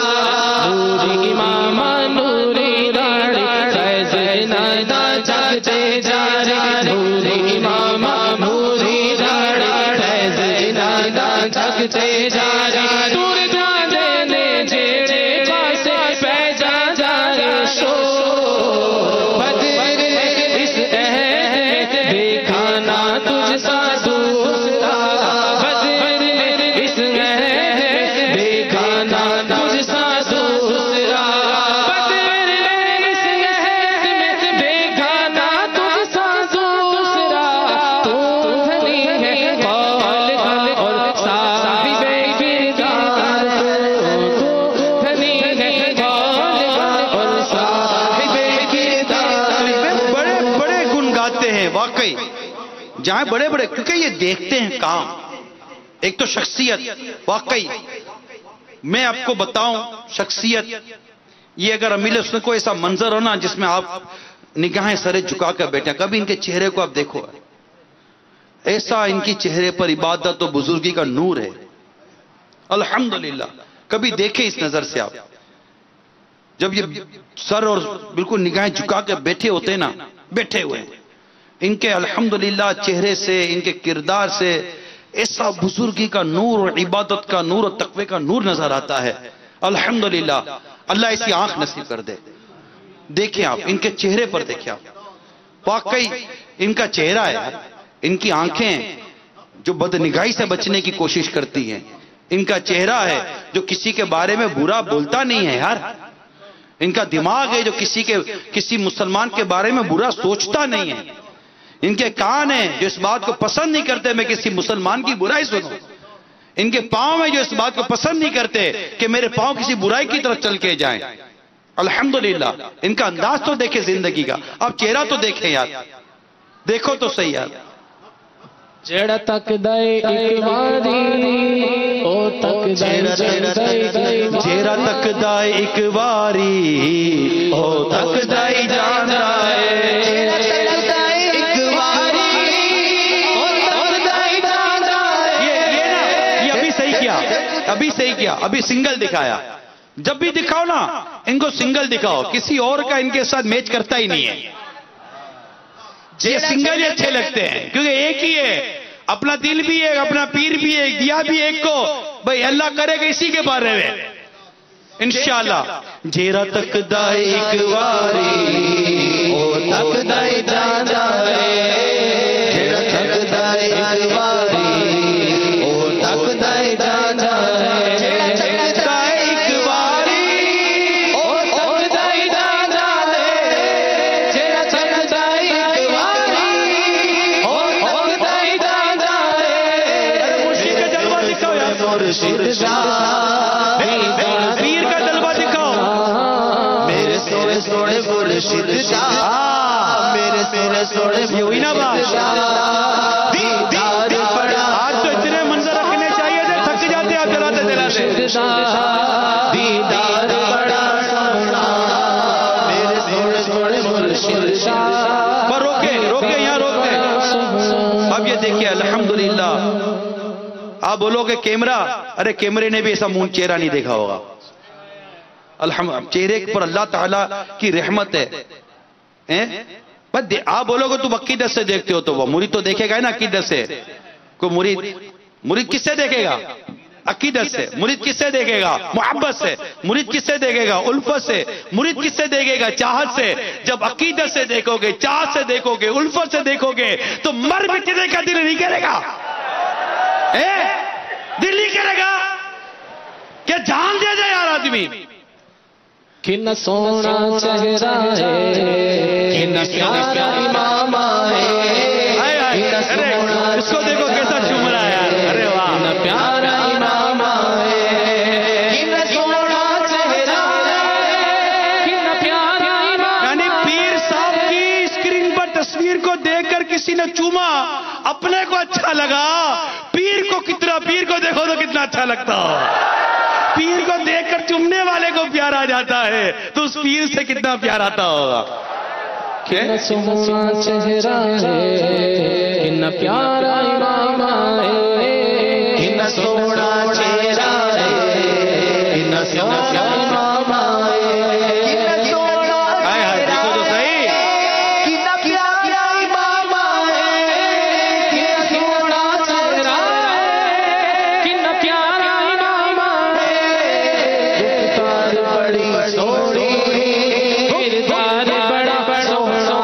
نوری امام نوری راڑی فیض نادا جگتے جاری، نوری امام نوری راڑی فیض نادا جگتے جاری، دور جانے نے جیڑے پاسے پیجا جاری شو، بدر نے اس عہد دیکھا نہ تجھ سا دوسرا، بدر نے اس عہد دیکھا نہ تجھ سا دوسرا، بدر نے اس عہد میں دیکھا نہ تجھ سا دوسرا، تو دھنی ہے قول کا اور صاحب کردار، تو دھنی ہے قول کا اور صاحب کردار۔ بڑے بڑے گن گاتے ہیں واقعی، جہاں بڑے بڑے، کیونکہ یہ دیکھتے ہیں کام، ایک تو شخصیت، واقعی میں آپ کو بتاؤں شخصیت، یہ اگر امیل حسن کو ایسا منظر ہو نا جس میں آپ نگاہیں سرے جھکا کر بیٹھے، کبھی ان کے چہرے کو آپ دیکھو، ایسا ان کی چہرے پر عبادت و بزرگی کا نور ہے، الحمدللہ کبھی دیکھیں اس نظر سے آپ، جب یہ سر اور بالکل نگاہیں جھکا کے بیٹھے ہوتے نا، بیٹھے ہوئے ان کے الحمدللہ چہرے سے، ان کے کردار سے ایسا بزرگی کا نور اور عبادت کا نور اور تقوی کا نور نظر آتا ہے، الحمدللہ اللہ ایسی آنکھ نصیب کر دے۔ دیکھیں آپ ان کے چہرے پر، دیکھیں آپ واقعی ان کا چہرہ ہے، ان کی آنکھیں جو بدنگاہی سے بچنے کی کوشش کرتی ہیں، ان کا چہرہ ہے جو کسی کے بارے میں برا بولتا نہیں ہے یار، ان کا دماغ ہے جو کسی مسلمان کے بارے میں برا سوچتا نہیں ہے، ان کے کان ہیں جو اس بات کو پسند نہیں کرتے میں کسی مسلمان کی برائی سنوں، ان کے پاؤں ہیں جو اس بات کو پسند نہیں کرتے کہ میرے پاؤں کسی برائی کی طرف چل کے جائیں، الحمدللہ ان کا انداز تو دیکھیں زندگی کا، اب چہرہ تو دیکھیں یار، دیکھو تو صحیح یار، جڑا تک دے ایک واری او تک دے چہرہ تک دائے ایک واری او تک دائی جان ابھی صحیح کیا، ابھی سنگل دکھایا، جب بھی دکھاؤ نا ان کو سنگل دکھاؤ، کسی اور کا ان کے ساتھ میچ کرتا ہی نہیں ہے، یہ سنگل ہی اچھے لگتے ہیں کیونکہ ایک ہی ہے، اپنا دل بھی ایک، اپنا پیر بھی ایک، دیا بھی ایک کو، بھئی اللہ کرے گا اسی کے بارے میں انشاءاللہ۔ جیرا تک دائے ایک واری او تک دائے جانا ہے، جیرا تک دائے ایک واری او تک دائے جانا ہے، جیرا تک دائے ایک واری او تک دائے جانا ہے، جیرا تک دائے ایک واری او تک دائے جانا ہے۔ مرشد کا جلوہ دکھاؤ یا مرشد شاہ، پیر کا جلوہ دکھاؤ، میرے سوڑے سوڑے مرشد شاہ، میرے سوڑے سوڑے یہ ہوئی نا بات، آج تو اتنے منظر رکھنے چاہیے تھے، تھک جاتے آپ جلاتے جلاتے، دیدار بڑا سونا میرے سوڑے سوڑے مرشد شاہ، پر روکے یہاں روکے۔ اب یہ دیکھیں الحمدللہ، آپ بولو کہ کیمرہ، ارے کیمرے نے بھی ایسا منہ چہرہ نہیں دیکھا ہوگا، چہرے پر اللہ تعالیٰ کی رحمت ہے۔ آپ بولو گے تم عقیدت سے دیکھتے ہو تو وہ مرید تو دیکھے گا نا عقیدت سے، کوئی مرید کس سے دیکھے گا؟ عقیدت سے۔ مرید کس سے دیکھے گا؟ محبت سے۔ مرید کس سے دیکھے گا؟ الفت سے۔ مرید کس سے دیکھے گا؟ چاہت سے۔ جب عقیدت سے دیکھو گے، چاہت سے دیکھو گے، الفت سے دیکھو گے تو مر مٹنے کا دل نہیں کرے گا، دل نہیں کرے گا کہ جان دے دے یار آدمی، کتنا سونا چہرہ ہے، کتنا پیارا امام ہے، اس کو دیکھو کیسا چوم رہا ہے یار، ارے واہ، کتنا پیارا امام ہے، کتنا سونا چہرہ ہے، کتنا پیارا امام ہے۔ یعنی پیر صاحب کی اسکرین پر تصویر کو دیکھ کر کسی نے چوما، اپنے کو اچھا لگا، پیر کو دیکھو تو کتنا اچھا لگتا ہو، پیر کو دیکھ کر چومنے والے کو پیار آ جاتا ہے تو اس پیر سے کتنا پیار آتا ہوگا۔ کتنا سونا چہرہ ہے، کتنا پیارا امام ہے، کتنا سونا چہرہ ہے، کتنا پیارا امام ہے، کتنا سونا دیکھو تو صحیح، کتنا پیارا امام ہے، کتنا سونا چہرہ ہے، کتنا پیارا امام ہے، گفتار بڑی سونی، کردار بڑا سونا۔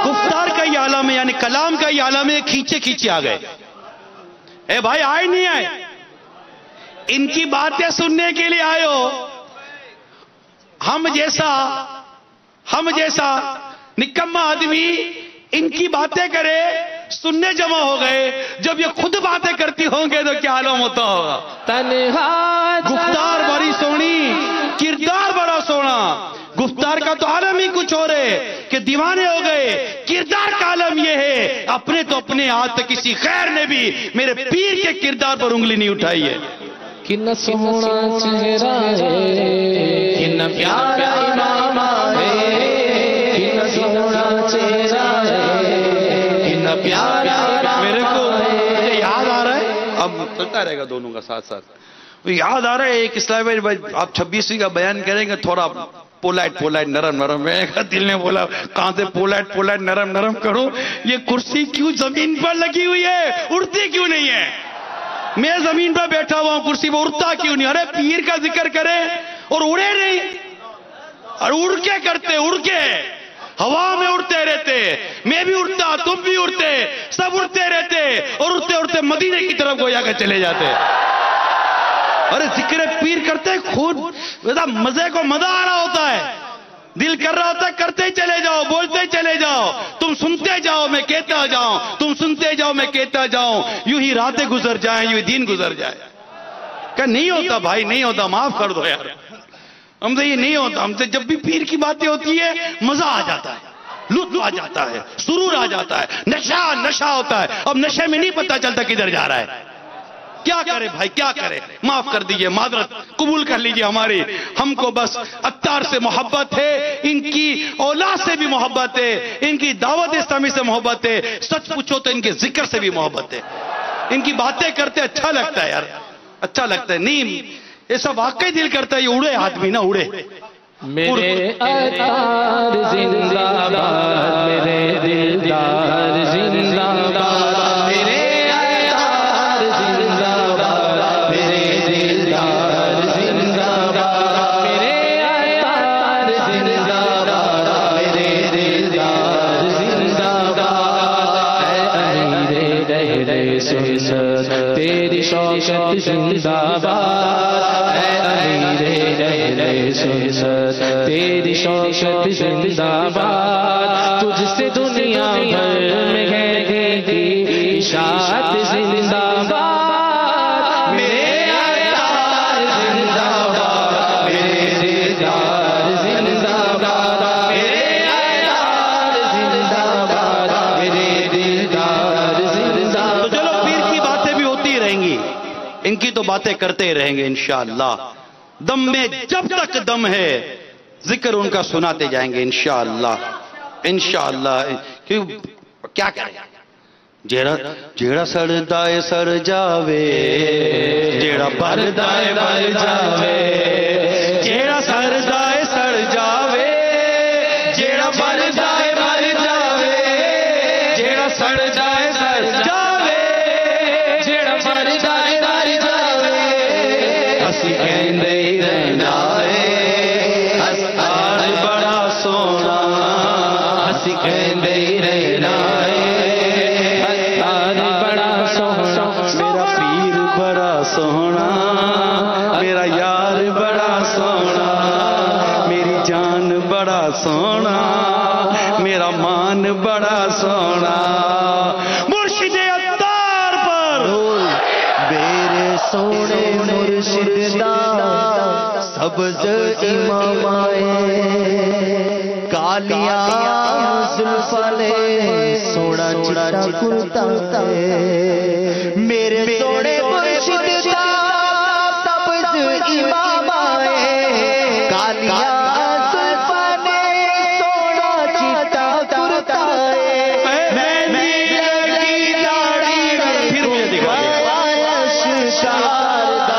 گفتار کا یہ عالم ہے، یعنی کلام کا یہ عالم ہے، کھینچے آ گئے۔ اے بھائی آئے نہیں آئے، ان کی باتیں سننے کے لیے آئے ہو؟ ہم جیسا نکما آدمی ان کی باتیں کرے، سننے جمع ہو گئے، جب یہ خود باتیں کرتی ہوں گے تو کیا عالم ہوتا ہوگا۔ تنہا گفتار بڑی سونی، کردار بڑا سونا۔ گفتار کا تو عالم ہی کچھ اور ہے کہ دیوانے ہو گئے، کردار کا عالم یہ ہے اپنے تو اپنے آج تک کسی خیر نے بھی میرے پیر کے کردار پر انگلی نہیں اٹھائی ہے۔ کتنا سونا چہرہ ہے، کتنا پیارا امام ہے، کتنا سونا چہرہ ہے، کتنا پیارا میرے کو مجھے یاد آ رہا ہے، اب چلتا رہے گا دونوں کا ساتھ یاد آ رہا ہے ایک اسلامی بھائی، آپ 26ویں کا بیان کریں گے تھوڑا پولائٹ نرم، میں دل نے بولا کہاں سے پولائٹ نرم کروں، یہ کرسی کیوں زمین پر لگی ہوئی ہے، اڑتی کیوں نہیں ہے؟ میں زمین پر بیٹھا ہوا ہوں، کرسی پر اڑتا کیوں نہیں؟ ارے پیر کا ذکر کرے اور اڑے نہیں، اور اڑ کے کرتے، اڑ کے ہوا میں اڑتے رہتے، میں بھی اڑتا، تم بھی اڑتے، سب اڑتے رہتے، اور اڑتے مدینے کی طرف گویا کہ چلے جاتے۔ ارے ذکر پیر کرتے خود مزے کو مزہ آ رہا ہوتا ہے، دل کر رہا ہوتا ہے کرتے ہی چلے جاؤ، بولتے ہی چلے جاؤ، تم سنتے جاؤ میں کہتا جاؤں، تم سنتے جاؤ میں کہتا جاؤں، یوں ہی راتیں گزر جائیں، یوں ہی دن گزر جائے۔ کہ نہیں ہوتا بھائی، نہیں ہوتا، معاف کر دو یار، ہم سے یہ نہیں ہوتا، ہم سے جب بھی پیر کی باتیں ہوتی ہے مزہ آ جاتا ہے، لطف آ جاتا ہے، سرور آ جاتا ہے، نشہ ہوتا ہے، اب نشے میں نہیں پتا چلتا کدھر جا رہا ہے۔ کیا کرے بھائی، کیا کرے، معاف کر دیجئے، معذرت قبول کر لیجئے ہماری، ہم کو بس اتار سے محبت ہے، ان کی اولاد سے بھی محبت ہے، ان کی دعوت اسلامی سے محبت ہے، سچ پوچھو تو ان کے ذکر سے بھی محبت ہے، ان کی باتیں کرتے اچھا لگتا ہے یار، اچھا لگتا ہے، نہیں ایسا واقعی دل کرتا ہے یہ اڑے آدمی نہ اڑے۔ میرے اتار زندہ باد، میرے دلدار زندہ باد، میرے اتار زندہ باد، میرے دلدار زندہ باد، میرے اتار زندہ باد، میرے دلدار زندہ باد، اے امیر دہر سنت تیری شوکت زندہ باد، اے امیر دہر سنت تیری شوکت زندہ باد، تجھ سے دنیا بھر میں ہے گی اشاعت زندہ باد، میرے اتار زندہ باد، میرے دلدار زندہ باد، میرے اتار زندہ باد، میرے دلدار زندہ تو چلو پیر کی باتیں بھی ہوتی رہیں گی، ان کی تو باتیں کرتے ہی رہیں گے انشاءاللہ، دم میں جب تک دم ہے ذکر ان کا سناتے جائیں گے انشاءاللہ، انشاءاللہ۔ کیا کریں، جیڑا سردائے سر جاوے، جیڑا بردائے بر جاوے، جیڑا سردائے سر جاوے، جیڑا بردائے بر جاوے، جیڑا سردائے سر جاوے، جیڑا بردائے بر جاوے، اسی کہندے ہی رہنا ہے، ہستار بڑا سونا، اسی کہندے ہی رہنا ہے، ہستار بڑا سونا، میرا پیر بڑا سونا، میرا یار بڑا سونا، جان بڑا سونا، میرا مان بڑا سونا، مرشد عطار پر میرے سونے مرشد دا سبز امام آئے، کالیاں زلفاں نے سونا چٹا کرتا ہے، میرے سونے مرشد دا سبز امام آئے، کالیاں زلفاں نے سونا چٹا کرتا ہے، میں کی داڑھی پھر مجھے دکھا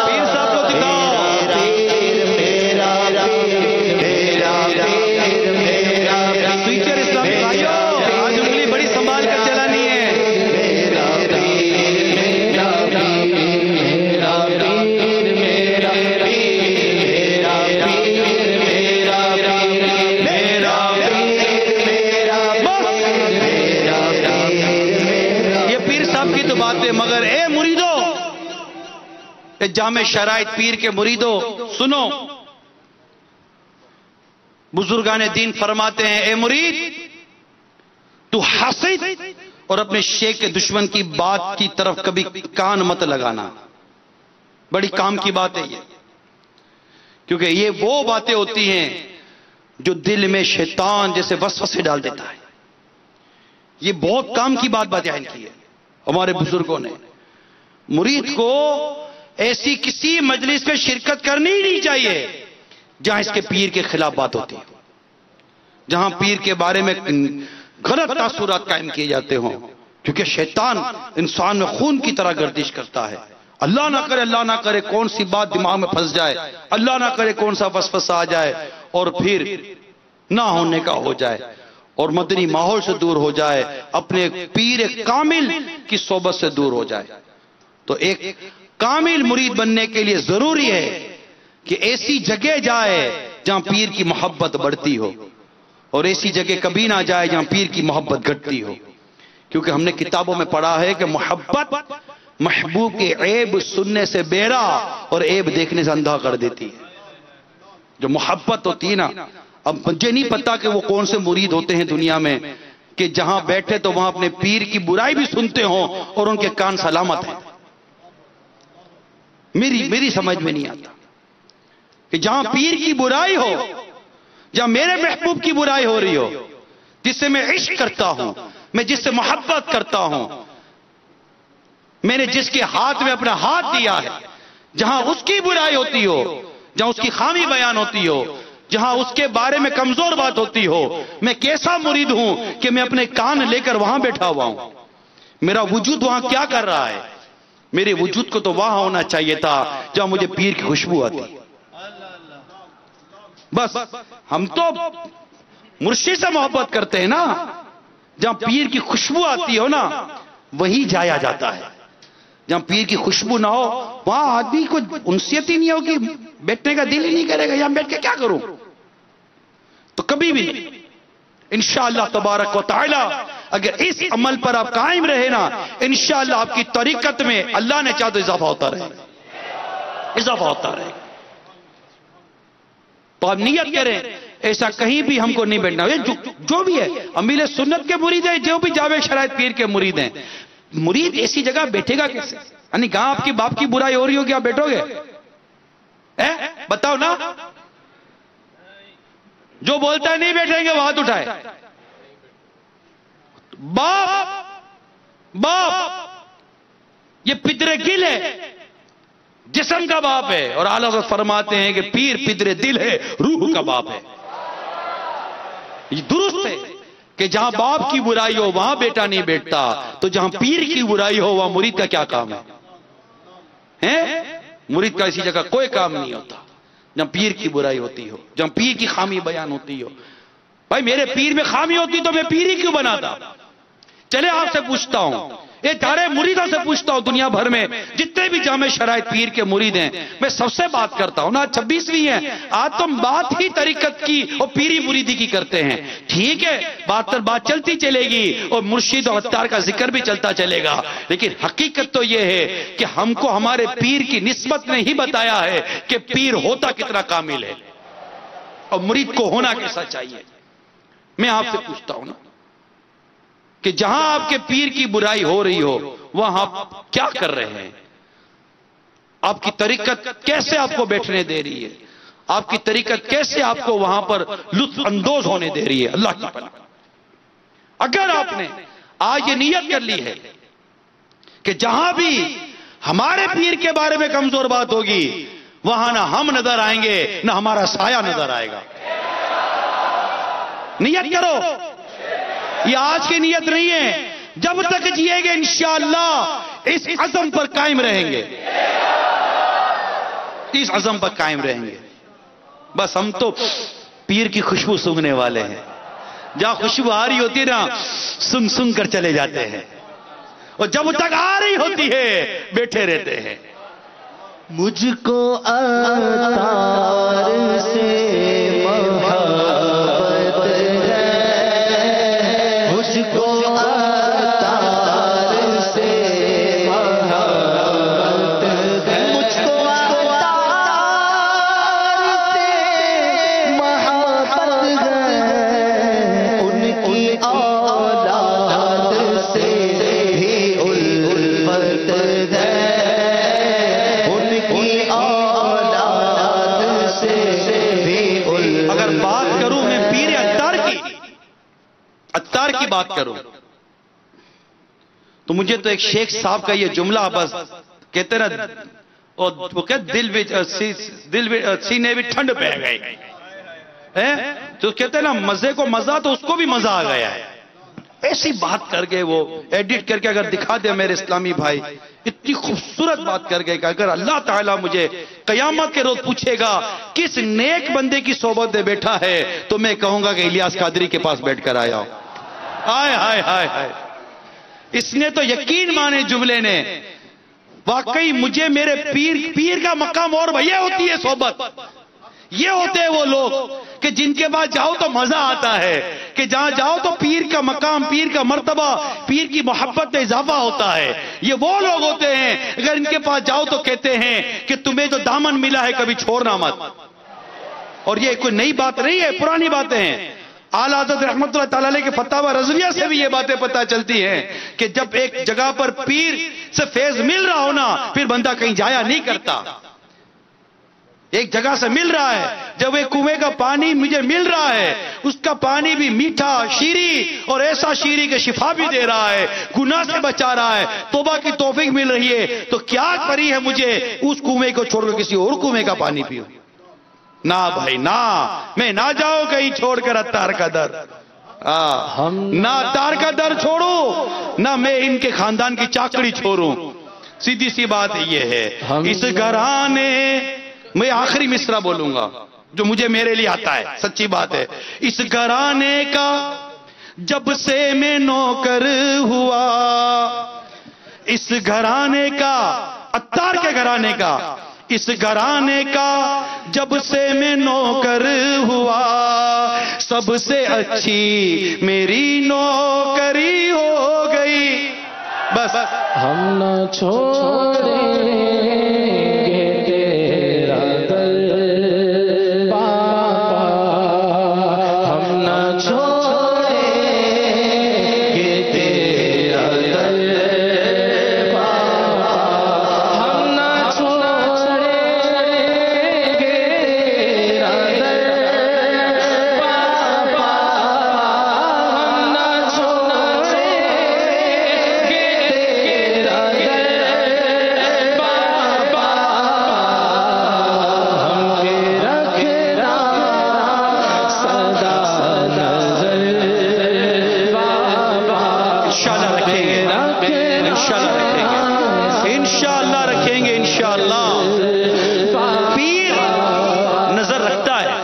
پیر صاحب کو دکھاؤ، سویچر اسلام بھائیو آج انگلی بڑی سنبھال کر چلانی ہے۔ یہ پیر صاحب کی تو بات ہے، مگر اے مریدو، جامع شرائط پیر کے مریدو سنو، بزرگان دین فرماتے ہیں اے مرید تو حاسد اور اپنے شیخ کے دشمن کی بات کی طرف کبھی کان مت لگانا، بڑی کام کی بات ہے یہ، کیونکہ یہ وہ باتیں ہوتی ہیں جو دل میں شیطان جیسے وسوسے ڈال دیتا ہے۔ یہ بہت کام کی بات بیان کی ہے ہمارے بزرگوں نے۔ مرید کو ایسی کسی مجلس میں شرکت کرنی ہی نہیں چاہیے جہاں اس کے پیر کے خلاف بات ہوتی ہے، جہاں پیر کے بارے میں غلط تاثرات قائم کیے جاتے ہوں، کیونکہ شیطان انسان میں خون کی طرح گردش کرتا ہے۔ اللہ نہ کرے کون سی بات دماغ میں پھنس جائے، اللہ نہ کرے کون سا وسوسہ آ جائے اور پھر نہ ہونے کا ہو جائے اور مدنی ماحول سے دور ہو جائے، اپنے پیر کامل کی صحبت سے دور ہو جائے۔ تو ایک کامل مرید بننے کے لیے ضروری ہے کہ ایسی جگہ جائے جہاں پیر کی محبت بڑھتی ہو، اور ایسی جگہ کبھی نہ جائے جہاں پیر کی محبت گھٹتی ہو، کیونکہ ہم نے کتابوں میں پڑھا ہے کہ محبت محبوب کے عیب سننے سے بیرا اور عیب دیکھنے سے اندھا کر دیتی ہے۔ جو محبت ہوتی ہے نا، اب مجھے نہیں پتا کہ وہ کون سے مرید ہوتے ہیں دنیا میں کہ جہاں بیٹھے تو وہاں اپنے پیر کی برائی بھی سنتے ہوں اور ان کے کان سلامت ہیں۔ میری سمجھ میں نہیں آتا کہ جہاں پیر کی برائی ہو، جہاں میرے محبوب کی برائی ہو رہی ہو، جس سے میں عشق کرتا ہوں، میں جس سے محبت کرتا ہوں، میں نے جس کے ہاتھ میں اپنا ہاتھ دیا ہے، جہاں اس کی برائی ہوتی ہو، جہاں اس کی خامی بیان ہوتی ہو، جہاں اس کے بارے میں کمزور بات ہوتی ہو، میں کیسا مرید ہوں کہ میں اپنے کان لے کر وہاں بیٹھا ہوا ہوں؟ میرا وجود وہاں کیا کر رہا ہے؟ میرے وجود کو تو وہاں ہونا چاہیے تھا جہاں مجھے پیر کی خوشبو آتی۔ بس ہم تو مرشد سے محبت کرتے ہیں نا، جہاں پیر کی خوشبو آتی ہو نا وہی جایا جاتا ہے۔ جہاں پیر کی خوشبو نہ ہو وہاں آدمی کو انسیت ہی نہیں ہوگی، بیٹھنے کا دل ہی نہیں کرے گا، یہاں بیٹھ کے کیا کروں؟ تو کبھی بھی انشاءاللہ تبارک و تعالی اگر اس عمل پر آپ قائم رہے نا، انشاءاللہ آپ کی طریقت میں اللہ نے چاہا تو اضافہ ہوتا رہے، اضافہ ہوتا رہے۔ تو آپ نیت کریں ایسا کہیں بھی ہم کو نہیں بیٹھنا، جو بھی ہے امیل سنت کے مرید ہیں، جو بھی جامع شرائط پیر کے مرید ہیں، مرید ایسی جگہ بیٹھے گا کیسے؟ یعنی کہاں آپ کی باپ کی برائی ہو رہی ہوگی آپ بیٹھو گے؟ بتاؤ نا، جو بولتا ہے نہیں بیٹھیں گے وہ ہاتھ اٹھائے۔ باپ یہ پدر گل ہے، جسم کا باپ ہے، اور اعلیٰ حضرت فرماتے ہیں کہ پیر پدر دل ہے، روح کا باپ ہے۔ یہ درست ہے کہ جہاں باپ کی برائی ہو وہاں بیٹا نہیں بیٹھتا، تو جہاں پیر کی برائی ہو وہاں مرید کا کیا کام ہے؟ مرید کا اسی جگہ کوئی کام نہیں ہوتا جہاں پیر کی برائی ہوتی ہو، جہاں پیر کی خامی بیان ہوتی ہو۔ بھائی میرے پیر میں خامی ہوتی تو میں پیر ہی کیوں بناتا؟ چلے آپ سے پوچھتا ہوں، یہ سارے مریدوں سے پوچھتا ہوں، دنیا بھر میں جتنے بھی جامع شرائط پیر کے مرید ہیں میں سب سے بات کرتا ہوں نا، 26ویں ہیں آج تم بات ہی طریقت کی اور پیری مریدی کی کرتے ہیں، ٹھیک ہے بات پر بات چلتی چلے گی اور مرشد اور عطار کا ذکر بھی چلتا چلے گا، لیکن حقیقت تو یہ ہے کہ ہم کو ہمارے پیر کی نسبت نے ہی بتایا ہے کہ پیر ہوتا کتنا کامل ہے۔ اور مرید کو ہونا کیسا چاہیے؟ میں آپ سے پوچھتا ہوں نا کہ جہاں آپ کے پیر کی برائی ہو رہی ہو وہاں آپ کیا کر رہے ہیں؟ آپ کی طریقت کیسے آپ کو بیٹھنے دے رہی ہے؟ آپ کی طریقت کیسے آپ کو وہاں پر لطف اندوز ہونے دے رہی ہے؟ اللہ کی پناہ، اگر آپ نے آج یہ نیت کر لی ہے کہ جہاں بھی ہمارے پیر کے بارے میں کمزور بات ہوگی وہاں نہ ہم نظر آئیں گے نہ ہمارا سایہ نظر آئے گا، نیت کرو، یہ آج کی نیت نہیں ہے، جب تک جیے گے انشاءاللہ اس عزم پر قائم رہیں گے، اس عزم پر قائم رہیں گے۔ بس ہم تو پیر کی خوشبو سونگھنے والے ہیں، جہاں خوشبو آ رہی ہوتی ہے نا سنگ سنگ کر چلے جاتے ہیں، اور جب تک آ رہی ہوتی ہے بیٹھے رہتے ہیں۔ مجھ کو عطار سے محبت ہے، مجھ کو عطار سے محبت ہے، مجھ کو عطار سے محبت ہے، ان کی اولاد سے بھی الفت ہے، اگر بات کروں میں پیر عطار کی بات کروں تو مجھے تو ایک شیخ صاحب کا یہ جملہ بس کہتے نا، وہ کہتے دل سینے بھی ٹھنڈ پہ گئی، تو کہتے نا مزے کو مزہ تو اس کو بھی مزہ آ گیا ہے، ایسی بات کر گئے، وہ ایڈٹ کر کے اگر دکھا دے میرے اسلامی بھائی، اتنی خوبصورت بات کر گئے کہ اگر اللہ تعالیٰ مجھے قیامت کے روز پوچھے گا کس نیک بندے کی صحبت میں بیٹھا ہے تو میں کہوں گا کہ الیاس قادری کے پاس بیٹھ کر آیا ہوں۔ ہائے ہائے ہائے ہائے، اس نے تو یقین مانے جملے نے، واقعی مجھے میرے پیر کا مقام اور یہ ہوتی ہے صحبت، یہ ہوتے ہیں وہ لوگ کہ جن کے پاس جاؤ تو مزہ آتا ہے، کہ جہاں جاؤ تو پیر کا مقام، پیر کا مرتبہ، پیر کی محبت میں اضافہ ہوتا ہے۔ یہ وہ لوگ ہوتے ہیں اگر ان کے پاس جاؤ تو کہتے ہیں کہ تمہیں جو دامن ملا ہے کبھی چھوڑنا مت، اور یہ کوئی نئی بات نہیں ہے، پرانی باتیں ہیں۔ اعلیٰ حضرت رحمت اللہ تعالی علیہ کے فتاوی رضویہ سے بھی یہ باتیں پتہ چلتی ہیں کہ جب ایک جگہ پر پیر سے فیض مل رہا ہونا پھر بندہ کہیں جایا نہیں کرتا، ایک جگہ سے مل رہا ہے، جب ایک کنویں کا پانی مجھے مل رہا ہے، اس کا پانی بھی میٹھا شیریں اور ایسا شیریں کہ شفا بھی دے رہا ہے، گناہ سے بچا رہا ہے، توبہ کی توفیق مل رہی ہے، تو کیا پری ہے مجھے اس کنویں کو چھوڑ کر کسی اور کنویں کا پانی پیوں؟ نہ بھائی نہ، میں نہ جاؤں کہیں چھوڑ کر عطار کا در، نہ عطار کا در چھوڑوں نہ میں ان کے خاندان کی چاکڑی چھوڑوں، سیدھی سی بات یہ ہے۔ اس گھرانے میں آخری مصرع بولوں گا جو مجھے میرے لیے آتا ہے، سچی بات ہے۔ اس گھرانے کا جب سے میں نوکر ہوا، اس گھرانے کا، عطار کے گھرانے کا، اس گھرانے کا جب سے میں نوکر ہوا، سب سے اچھی میری نوکری ہو گئی، بس ہم نہ چھوڑیں گے تیرا در بابا، ہم نہ چھوڑیں گے تیرا در بابا، ہم نہ چھوڑیں گے تیرا در بابا، ہم نہ چھوڑیں گے تیرا در بابا، ہم کے رکھنا سدا نظر بابا، انشاءاللہ رکھیں گے، انشاءاللہ رکھیں گے، انشاءاللہ رکھیں گے، انشاءاللہ۔ پیر نظر رکھتا ہے،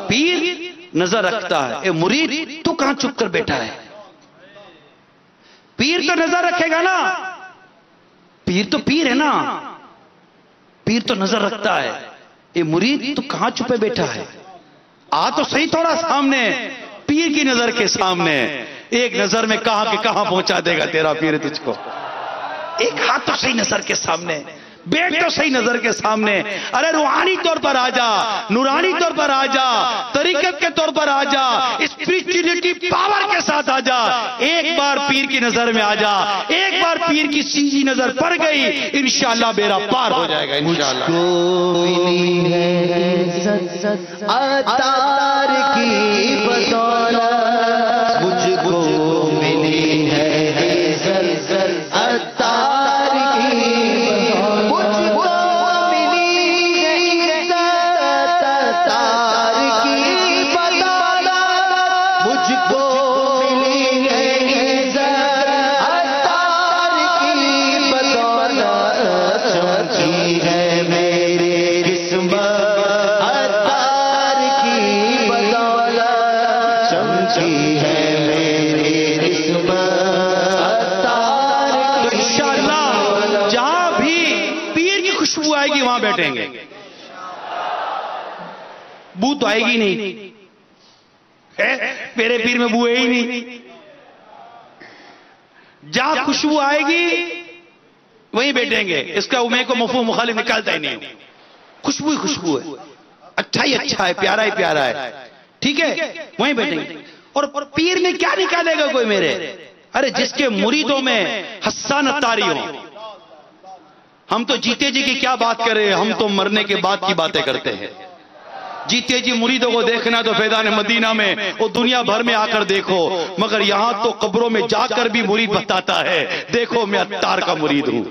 پیر نظر رکھتا ہے۔ اے مرید تو کہاں چپ کر بیٹھا ہے؟ پیر تو نظر رکھے گا نا، پیر تو پیر ہے نا، پیر تو نظر رکھتا ہے۔ اے مرید تو کہاں چھپے بیٹھا ہے؟ آ تو صحیح تھوڑا سامنے، پیر کی نظر کے سامنے، ایک نظر میں کہاں کہ کہاں پہنچا دے گا تیرا پیر تجھ کو، ایک ہاتھ تو صحیح نظر کے سامنے، بیٹھ تو صحیح نظر کے سامنے. ارے روحانی طور پر آ جا, نورانی طور پر آ جا, طریقت کے طور پر آ جا, اسپریچولیٹی پاور کے ساتھ آ جا. ایک بار پیر کی نظر میں آ جا, ایک بار پیر کی سیدھی نظر پڑ گئی, انشاءاللہ بیڑا پار ہو جائے گا. انشاءاللہ عطار کی بدولت مجھ کو ملی ہے عزت, عطار کی بدولت مجھ کو ملی ہے عزت, عطار کی بدولت مجھ کو ملی ہے عزت, عطار کی بدولت چمکی ہے میرے قسمت, وہاں بیٹھیں گے. بو تو آئے گی نہیں, میرے پیر میں بو ہے ہی نہیں. جہاں خوشبو آئے گی وہیں بیٹھیں گے. اس کا میں کو مفہوم مخالف نکالتا ہی نہیں. خوشبو ہی خوشبو ہے, اچھا ہی اچھا ہے, پیارا ہی پیارا ہے, ٹھیک ہے, وہیں بیٹھیں گے. اور پیر میں کیا نکالے گا کوئی میرے؟ ارے جس کے مریدوں میں حسان اتاری ہوں. ہم تو جیتے جی کی کیا بات کریں, ہم تو مرنے کے بعد کی باتیں کرتے ہیں. جیتے جی مریدوں کو دیکھنا تو فیضان مدینہ میں اور دنیا بھر میں آ کر دیکھو, مگر یہاں تو قبروں میں جا کر بھی مرید بتاتا ہے دیکھو میں عطار کا مرید ہوں.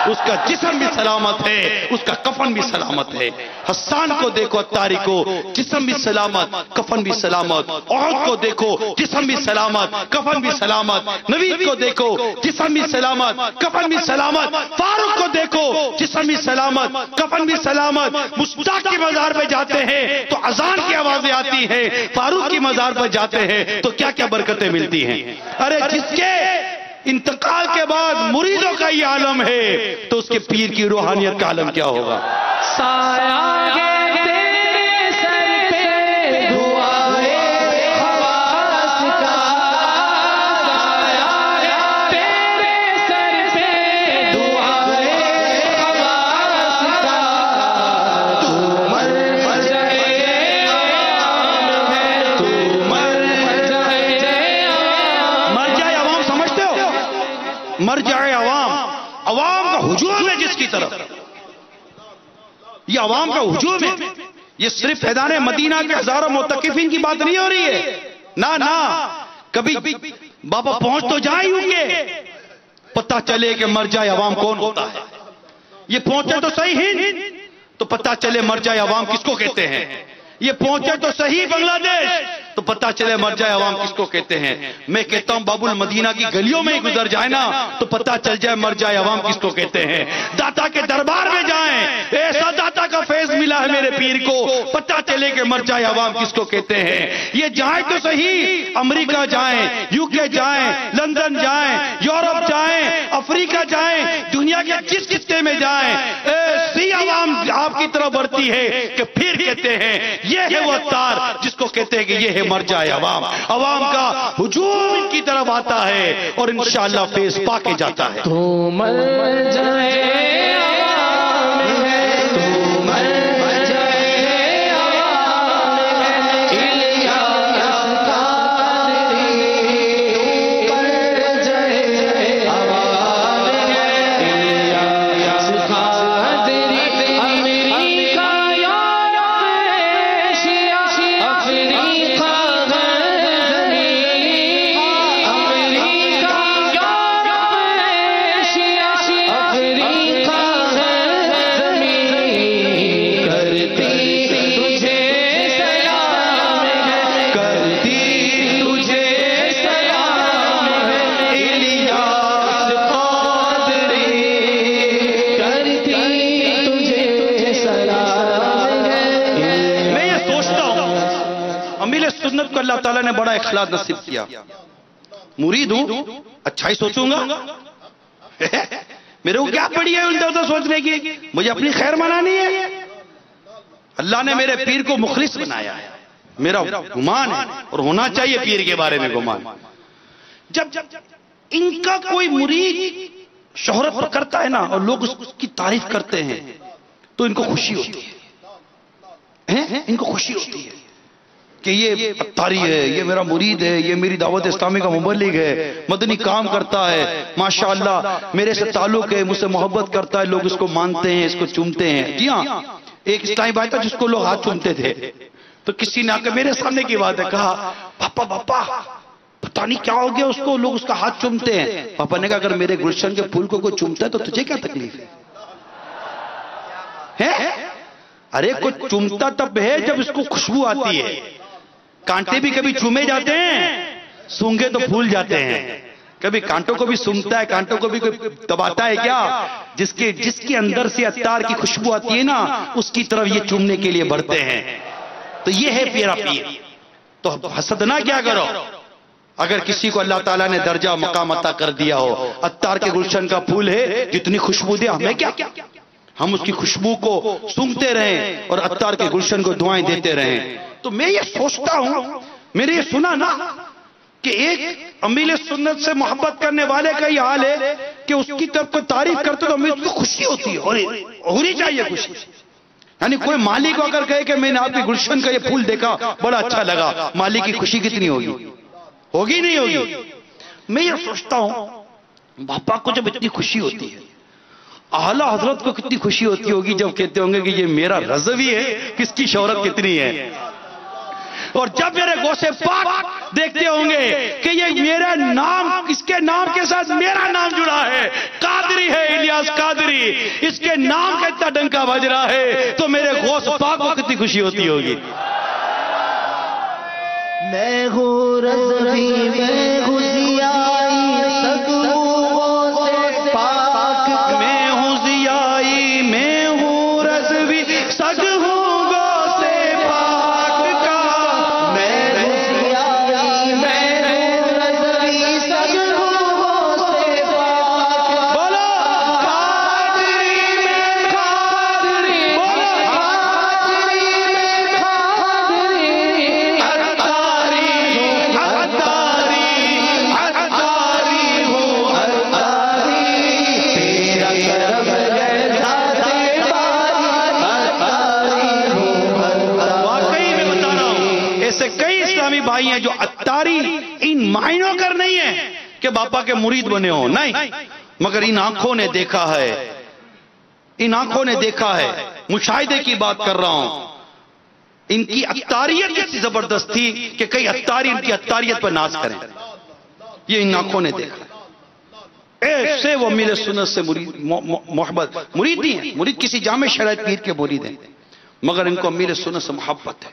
اس کا جسم بھی سلامت ہے, اس کا کفن بھی سلامت ہے. حسان کو دیکھو عطاری کو, جسم بھی سلامت, کفن بھی سلامت. احد کو دیکھو, جسم بھی سلامت, کفن بھی سلامت. نوید کو دیکھو, جسم بھی سلامت, کفن بھی سلامت. فاروق کو دیکھو, جسم بھی سلامت, کفن بھی سلامت. مشتاق کے مزار پہ جاتے ہیں تو اذان کی آوازیں آتی ہیں, فاروق کی مزار پر جاتے ہیں تو کیا کیا برکتیں ملتی ہیں. ارے جس کے انتقال کے بعد مریدوں کا یہ عالم ہے تو اس کے پیر کی روحانیت کا عالم کیا ہوگا. مرجع عوام, عوام کا ہجوم ہے جس کی طرف, یہ عوام کا ہجوم ہے. یہ صرف فیضان مدینہ کے ہزاروں معتکفین کی بات نہیں ہو رہی ہے. نہ کبھی بابا پہنچ تو جائیں ہوں گے, پتہ چلے کہ مرجع عوام کون ہوتا ہے. یہ پہنچے تو صحیح ہند تو پتہ چلے مرجع عوام کس کو کہتے ہیں. یہ پہنچے تو صحیح بنگلہ دیش تو پتہ چلے مرجع عوام کس کو کہتے ہیں. میں کہتا ہوں باب المدینہ کی گلیوں میں ہی گزر جائے نا تو پتہ چل جائے مرجع عوام کس کو کہتے ہیں. داتا کے دربار میں جائیں, ایسا داتا کا فیض ملا ہے میرے پیر کو, پتہ چلے کہ مرجع عوام کس کو کہتے ہیں. یہ جائیں تو صحیح, امریکہ جائیں, یو کے جائیں, لندن جائیں, یورپ جائیں, افریقہ جائیں, دنیا کے جس خطے میں جائیں, ایسی عوام آپ کی طرف بڑھتی ہے کہ پھر کہتے ہیں یہ ہے وہ عطار جس کو کہتے ہیں کہ یہ ہے مرجع عوام. عوام کا ہجوم ان کی طرف آتا ہے اور انشاءاللہ فیض پا کے جاتا ہے. تو مرجع عوام ہے, تو مرجع عوام ہے, الیاس قادری مرجع عوام ہے, الیاس قادری. امریکہ سنت کو اللہ تعالیٰ نے بڑا اخلاص نصیب کیا. مرید ہوں, اچھا ہی سوچوں گا, میرے کو کیا پڑی ہے ادھر ادھر سوچنے کی, مجھے اپنی خیر منانی ہے. اللہ نے میرے پیر کو مخلص بنایا ہے, میرا گمان ہے اور ہونا چاہیے پیر کے بارے میں گمان. جب ان کا کوئی مرید شہرت پر کرتا ہے نا اور لوگ اس کی تعریف کرتے ہیں تو ان کو خوشی ہوتی ہے، ان کو خوشی ہوتی ہے کہ یہ اتاری ہے، یہ میرا مرید ہے، یہ میری دعوت اسلامی کا مبلغ ہے، مدنی کام کرتا ہے، ماشاءاللہ میرے سے تعلق ہے، مجھ سے محبت کرتا ہے، لوگ اس کو مانتے ہیں، اس کو چومتے ہیں۔ جی ہاں، ایک اسلامی بھائی تھا جس کو لوگ ہاتھ چومتے تھے، تو کسی نے آ کے میرے سامنے کی بات ہے کہا پاپا پتہ نہیں کیا ہو گیا اس کو، لوگ اس کا ہاتھ چومتے ہیں۔ پاپا نے کہا اگر میرے گلشن کے پھول کو کوئی چومتا ہے تو تجھے کیا تکلیف ہے؟ ارے کوئی چومتا تب ہے جب اس کو خوشبو آتی ہے۔ کانٹے بھی کبھی چومے جاتے ہیں، سونگے تو پھول جاتے ہیں۔ کبھی کانٹوں کو بھی سونگتا ہے، کانٹوں کو بھی کوئی دباتا ہے کیا؟ جس کے اندر سے عطار کی خوشبو آتی ہے نا، اس کی طرف یہ چومنے کے لیے بڑھتے ہیں۔ تو یہ ہے پیرا پیر۔ تو حسد نہ کیا کرو۔ اگر کسی کو اللہ تعالیٰ نے درجہ مقام عطا کر دیا ہو، عطار کے گلشن کا پھول ہے، جتنی خوشبو دے ہمیں کیا، ہم اس کی خوشبو کو سونگتے رہیں اور عطار کے گلشن کو دعائیں دیتے رہیں۔ تو میں یہ سوچتا ہوں، میں نے یہ سنا نا کہ ایک امیل سنت سے محبت کرنے والے کا یہ حال ہے کہ اس کی طرف کوئی تعریف کرتے تو ہمیں اس کو خوشی ہوتی ہے، اور ہونی چاہیے خوشی۔ یعنی کوئی مالی کو اگر کہے کہ میں نے آپ کی گلشن کا یہ پھول دیکھا بڑا اچھا لگا، مالی کی خوشی کتنی ہوگی؟ ہوگی نہیں ہوگی؟ میں یہ سوچتا ہوں باپا کو جب اتنی خوشی ہوتی ہے، اعلیٰ حضرت کو کتنی خوشی ہوتی ہوگی جب کہتے ہوں گے کہ یہ میرا رضوی ہے، کس کی شہرت کتنی ہے۔ اور جب میرے غوث پاک دیکھتے ہوں گے کہ یہ میرا نام، اس کے نام کے ساتھ میرا نام جڑا ہے، قادری ہے الیاس قادری، اس کے نام کا اتنا ڈنکا بج رہا ہے، تو میرے غوث پاک کو کتنی خوشی ہوتی ہوگی۔ میں ہوں رضوی، میں ہوں ضیائی، سگوں سے پاک کا، میں ہوں ضیائی، میں ہوں رضوی، سگ ہوں گو سے پاک کا، میں ہوں ضیائی، میں ہوں رضوی، سگ ہوں گو سے پاک کا، بولو قادری میں قادری، بولو قادری میں قادری، بھائی ہیں جو عطاری ان معنوں کر نہیں ہے کہ باپا کے مرید بنے ہو، نہیں، مگر ان آنکھوں نے دیکھا ہے، ان آنکھوں نے دیکھا ہے، مشاہدے کی بات کر رہا ہوں، ان کی عطاریت اتنی زبردست تھی کہ کئی عطاری ان کی عطاریت پر ناز کریں، یہ ان آنکھوں نے دیکھا ہے۔ ایسے وہ امیل سنت سے محبت، مرید نہیں ہے، مرید کسی جامع شرائط پیر کے مرید ہیں، مگر ان کو امیل سنت سے محبت ہے،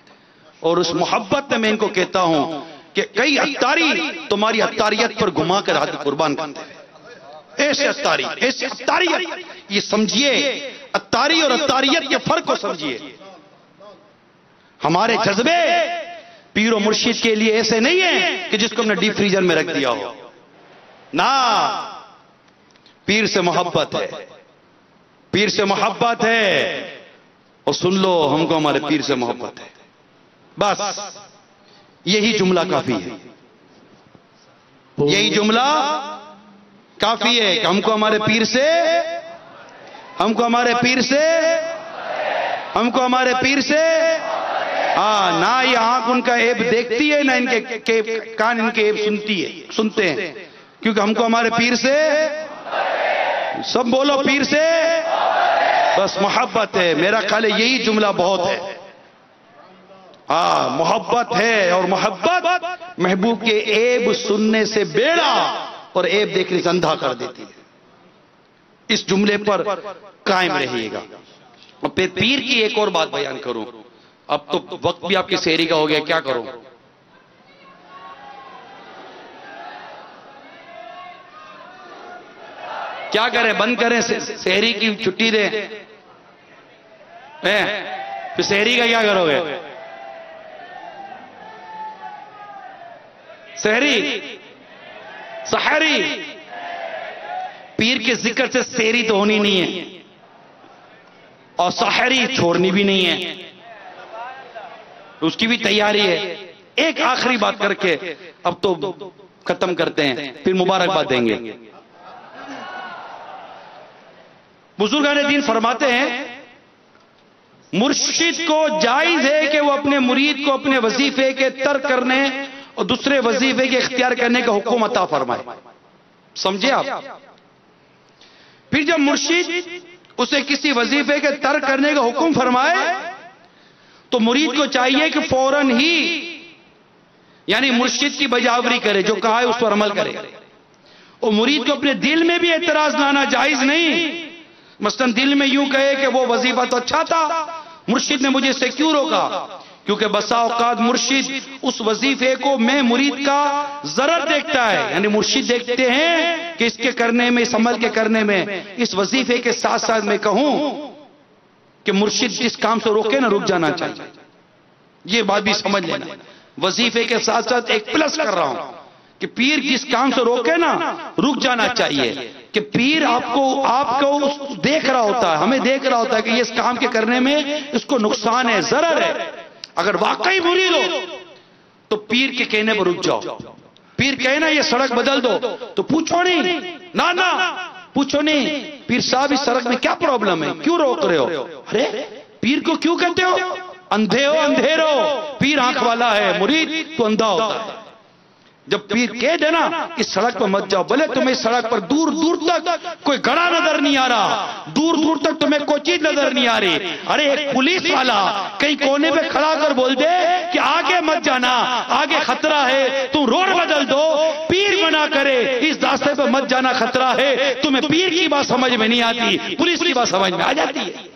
اور اس محبت میں ان کو کہتا ہوں کہ کئی عطاری تمہاری عطاریت پر گھما کر ہاتھ قربان کرتے ہیں۔ ایسے عطاری، ایسے عطاریت، یہ سمجھیے عطاری اور عطاریت کے فرق کو سمجھیے۔ ہمارے جذبے پیر و مرشد کے لیے ایسے نہیں ہیں کہ جس کو ہم نے ڈیپ فریزر میں رکھ دیا ہو، نا، پیر سے محبت ہے، پیر سے محبت ہے، اور سن لو ہم کو ہمارے پیر سے محبت ہے، بس یہی جملہ کافی ہے، یہی جملہ کافی ہے کہ ہم کو ہمارے پیر سے، ہم کو ہمارے پیر سے، ہم کو ہمارے پیر سے، نہ یہ آنکھ ان کا عیب دیکھتی ہے، نہ ان کے کان ان کے عیب سنتے ہیں، کیونکہ ہم کو ہمارے پیر سے، سب بولو پیر سے بس محبت ہے۔ میرا خیال ہے یہی جملہ بہت ہے، محبت ہے، اور محبت محبوب کے عیب سننے سے بیڑا اور عیب دیکھنے سے اندھا کر دیتی ہے۔ اس جملے پر قائم رہیے گا۔ اور پھر پیر کی ایک اور بات بیان کروں، اب تو وقت بھی آپ کی سحری کا ہو گیا، کیا کروں؟ کیا کریں؟ بند کریں؟ سحری کی چھٹی دیں؟ پھر سحری کا کیا کرو گے؟ سحری، سحری، پیر کے ذکر سے سحری تو ہونی نہیں ہے، اور سحری چھوڑنی بھی نہیں ہے، اس کی بھی تیاری ہے۔ ایک آخری بات کر کے اب تو ختم کرتے ہیں، پھر مبارکباد دیں گے۔ بزرگان دین فرماتے ہیں مرشد کو جائز ہے کہ وہ اپنے مرید کو اپنے وظیفے کے ترک کرنے اور دوسرے وظیفے کے اختیار کرنے کا حکم عطا فرمائے. سمجھے آپ؟ پھر جب مرشد اسے کسی وظیفے کے ترک کرنے کا حکم فرمائے تو مرید کو چاہیے کہ فوراً ہی یعنی مرشد کی بجاوری کرے، جو کہا ہے اس پر عمل کرے. اور مرید کو اپنے دل میں بھی اعتراض لانا جائز نہیں. مثلا دل میں یوں کہے کہ وہ وظیفہ تو اچھا تھا، مرشد نے مجھے اس سے کیوں روکا؟ کیونکہ بسا اوقات مرشد اس وظیفے کو میں مرید کا ضرر دیکھتا ہے. یعنی مرشد دیکھتے ہیں کہ اس کے کرنے میں، اس عمل کے کرنے میں، اس وظیفے کے ساتھ ساتھ میں کہوں کہ مرشد جس کام سے روکے نہ رک جانا چاہیے. یہ بات بھی سمجھ لینا. وظیفے کے ساتھ ساتھ ایک پلس کر رہا ہوں کہ پیر جس کام سے روکے نا رک جانا چاہیے. کہ پیر آپ کو دیکھ رہا ہوتا ہے، ہمیں دیکھ رہا ہوتا ہے کہ یہ اس کام کے کرنے میں اس کو نقصان ہے، ضرر ہے. اگر واقعی مرید ہو تو پیر کے کہنے پر رک جاؤ. پیر کہنا یہ سڑک بدل دو تو پوچھو نہیں، نہ پوچھو نہیں پیر صاحب اس سڑک میں کیا پرابلم ہے، کیوں روک رہے ہو؟ ارے پیر کو کیوں کہتے ہو؟ اندھے ہو اندھے رہو. پیر آنکھ والا ہے، مرید تو اندھا ہوتا ہے. جب پیر کہہ دینا اس سڑک پر مت جاؤ، بھلے تمہیں اس سڑک پر دور دور تک کوئی گڑا نظر نہیں آ رہا، دور دور تک تمہیں کوئی چیز نظر نہیں آ رہی. ارے ایک پولیس والا کہیں کونے پہ کھڑا کر بول دے کہ آگے مت جانا، آگے خطرہ ہے، تم روڈ بدل دو. پیر منع کرے اس راستے پہ مت جانا، خطرہ ہے. تمہیں پیر کی بات سمجھ میں نہیں آتی، پولیس کی بات سمجھ میں آ جاتی ہے.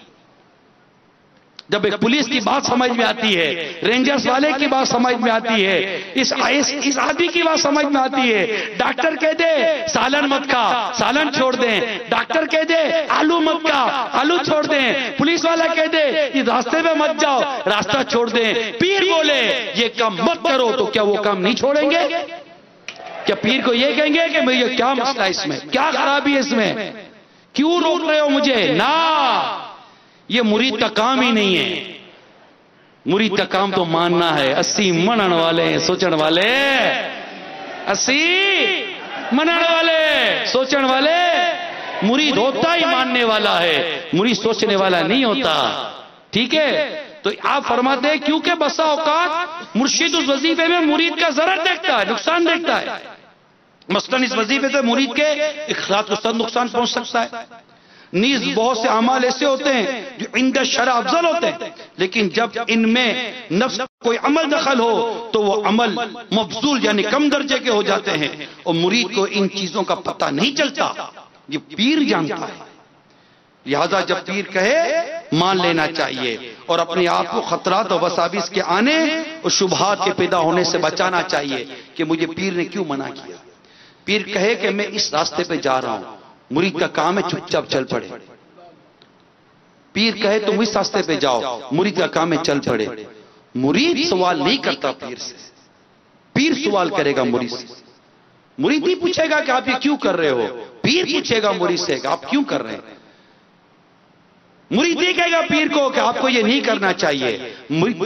جب ایک پولیس کی بات سمجھ میں آتی ہے، رینجرز والے کی بات سمجھ میں آتی ہے، اس آدمی کی بات سمجھ میں آتی ہے. ڈاکٹر کہہ دے سالن مت کھا، سالن چھوڑ دیں. ڈاکٹر کہہ دے آلو مت کھا، آلو چھوڑ دیں. پولیس والا کہہ دے یہ راستے پہ مت جاؤ، راستہ چھوڑ دیں. پیر بولے یہ کام مت کرو تو کیا وہ کام نہیں چھوڑیں گے؟ کیا پیر کو یہ کہیں گے کہ میں یہ کیا مسئلہ ہے، اس میں کیا خرابی ہے، اس میں کیوں روک رہے ہو مجھے؟ نہ، یہ مرید کا کام ہی نہیں ہے. مرید کا کام تو ماننا ہے. 80 منن والے سوچن والے، 80 منن والے سوچن والے. مرید ہوتا ہی ماننے والا ہے، مرید سوچنے والا نہیں ہوتا. ٹھیک ہے؟ تو آپ فرماتے ہیں کیونکہ بسا اوقات مرشد اس وظیفے میں مرید کا ضرر دیکھتا ہے، نقصان دیکھتا ہے. مثلا اس وظیفے سے مرید کے اخلاق کو سب نقصان پہنچ سکتا ہے. نیز بہت سے اعمال ایسے ہوتے ہیں جو عند شرع افضل ہوتے ہیں، لیکن جب ان میں نفس کوئی عمل دخل ہو تو وہ عمل مفضول یعنی کم درجے کے ہو جاتے ہیں، اور مرید کو ان چیزوں کا پتہ نہیں چلتا، یہ پیر جانتا ہے. لہذا جب پیر کہے مان لینا چاہیے اور اپنے آپ کو خطرات اور وساوس کے آنے اور شبہات کے پیدا ہونے سے بچانا چاہیے کہ مجھے پیر نے کیوں منع کیا. پیر کہے کہ میں اس راستے پہ جا رہا ہوں، مرید کا کام ہے چپ چاپ چل پڑے. پیر کہے تم اس راستے پہ جاؤ، مرید کا کام ہے چل پڑے. مرید سوال نہیں کرتا پیر سے، پیر سوال کرے گا مرید سے. مرید نہیں پوچھے گا کہ آپ یہ کیوں کر رہے ہو، پیر پوچھے گا مرید سے کہ آپ کیوں کر رہے ہیں. مرید نہیں کہے گا پیر کو کہ آپ کو یہ نہیں کرنا چاہیے. مرید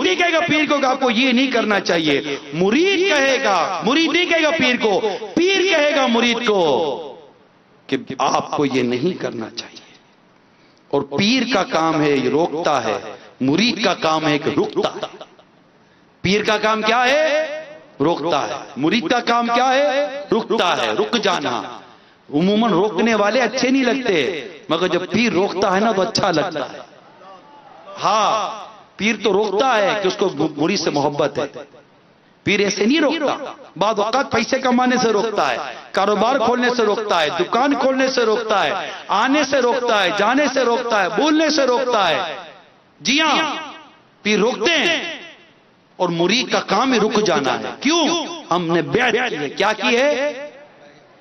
نہیں کہے گا پیر کو کہ آپ کو یہ نہیں کرنا چاہیے. مرید کہے گا، مرید نہیں کہے گا پیر کو، پیر کہے گا مرید کو کہ آپ کو یہ نہیں کرنا چاہیے. اور پیر کا کام ہے یہ روکتا ہے، مرید کا کام ہے کہ رکتا ہے. پیر کا کام کیا ہے؟ روکتا ہے. مرید کا کام کیا ہے؟ رکتا ہے، رک جانا. عموماً روکنے والے اچھے نہیں لگتے، مگر جب پیر روکتا ہے نا تو اچھا لگتا ہے. ہاں پیر تو روکتا ہے کہ اس کو مرید سے محبت ہے. پیر ایسے نہیں روکتا. بعض اوقات پیسے کمانے سے روکتا ہے، کاروبار کھولنے سے روکتا ہے، دکان کھولنے سے روکتا ہے، آنے سے روکتا ہے، جانے سے روکتا ہے، بولنے سے روکتا ہے. جی ہاں پیر روکتے ہیں، اور مرید کا کام ہی رک جانا ہے. کیوں؟ ہم نے بیعت کی ہے. کیا کی ہے؟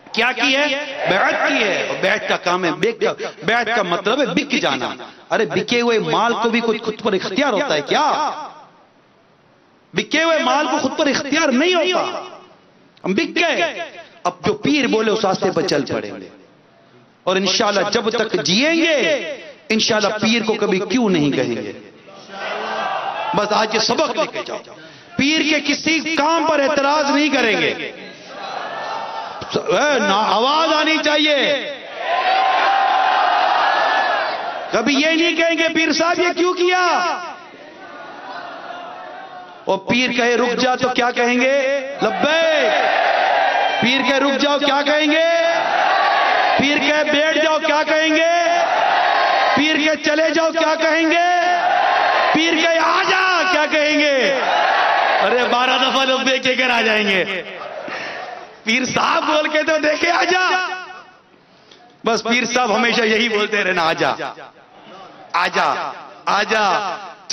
کیا کی ہے؟ بیعت کی ہے. اور بیعت کا کام ہے، بیعت کا مطلب ہے بک جانا. ارے بکے ہوئے مال کو بھی خود پر اختیار ہوتا ہے کیا؟ بکے ہوئے مال کو خود پر اختیار نہیں ہوتا. ہم بک گئے، اب جو پیر بولے اس راستے پر چل پڑیں گے، اور انشاءاللہ جب تک جیئیں گے انشاءاللہ پیر کو کبھی کیوں نہیں کہیں گے. بس آج یہ سبق لے کے جاؤ، پیر کے کسی کام پر اعتراض نہیں کریں گے. آواز آنی چاہیے، کبھی یہ نہیں کہیں گے پیر صاحب یہ کیوں کیا. اور پیر کہے رک جا تو کیا کہیں گے؟ لبیک. پیر کہے رک جاؤ کیا کہیں گے؟ پیر کہے بیٹھ جاؤ کیا کہیں گے؟ پیر کہے چلے جاؤ کیا کہیں گے؟ پیر کہے آ جا کیا کہیں گے؟ ارے 12 دفعہ لبیک کہہ کر آ جائیں گے. پیر صاحب بول کے تو دیکھے آ جا. بس پیر صاحب ہمیشہ یہی بولتے رہنا آجا آجا آجا.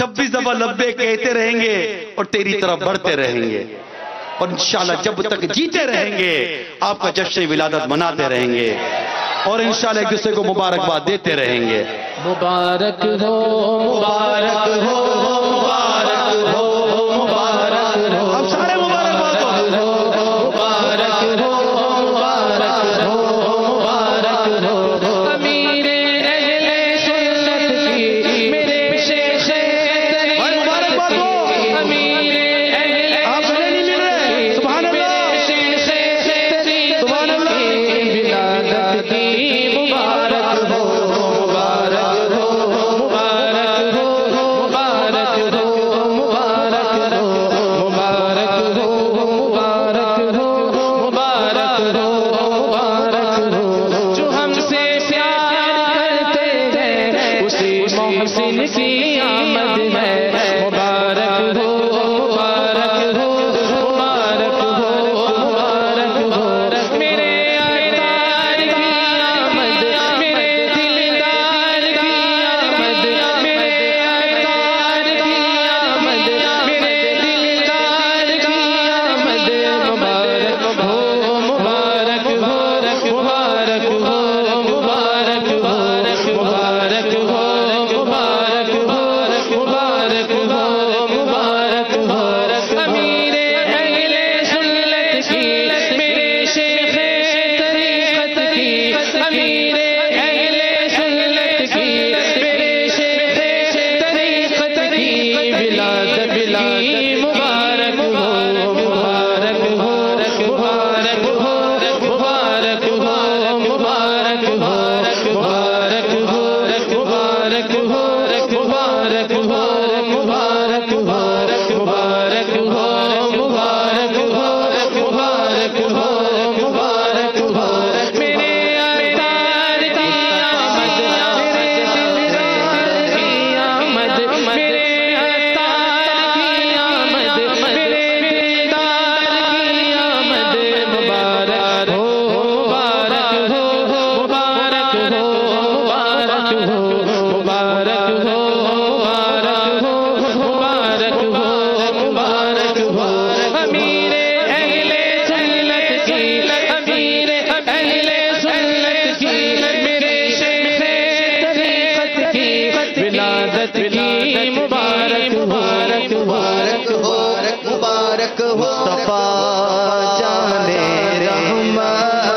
26 دفعہ لبیک کہتے رہیں گے اور تیری طرف بڑھتے رہیں گے. اور انشاءاللہ جب تک جیتے رہیں گے آپ کا جشن ولادت مناتے رہیں گے اور انشاءاللہ ایک دوسرے کو مبارکباد دیتے رہیں گے. مبارک ہو مبارک ہو مبارک ہو مبارک ہو. اب سارے مبارکباد ہو. مبارک ہو مبارک ہو مبارک ہو. امیر اہل سنت کی میرے شیخ مبارکباد ہو. امیر اہل آپ سنے نہیں مل رہے؟ سبحان اللہ سبحان اللہ. ولادت کی مبارک ہو مبارک ہو مبارک ہو مبارک ہو مبارک ہو مبارک ہو مبارک ہو مبارک ہو مبارک ہو. جو ہم سے پیار کرتے ہیں اسی محسن کی آمد ہے. مبارک ہو مبارک ہو مبارک ہو مبارک ہو. میرے آئیدار کی آمد میرے دلدار کی آمد میرے آئیدار کی آمد میرے دلدار کی آمد. مبارک ہو مبارک ہو مبارک ہو مبارک ہو مبارک ہو مبارک ہو مبارک ہو مبارک ہو. امیر اہل سنت کی میرے شیخ طریقت کی امیر اہل سنت کی میرے شیخ طریقت کی ولادت کی مبارک ہو مبارک ہو مبارک ہو مبارک ہو مبارک ہو مبارک ہو مبارک ہو مبارک ہو مبارک ہو مبارک ہو مبارک ہو مبارک ہو مبارک ہو. میرے آئیدار کی آمد میرے دلدار کی آمد میرے آئیدار کی آمد میرے دلدار کی آمد. مبارک ہو مبارک ہو مبارک ہو مبارک ہو مبارک ہو مبارک ہو مبارک ہو مبارک ہو. امیر اہل سنت کی امیر اہل سنت کی میرے شیخ طریقت کی ولادت کی مبارک مبارک مبارک مبارک مبارک مصطفیٰ جانے رحمت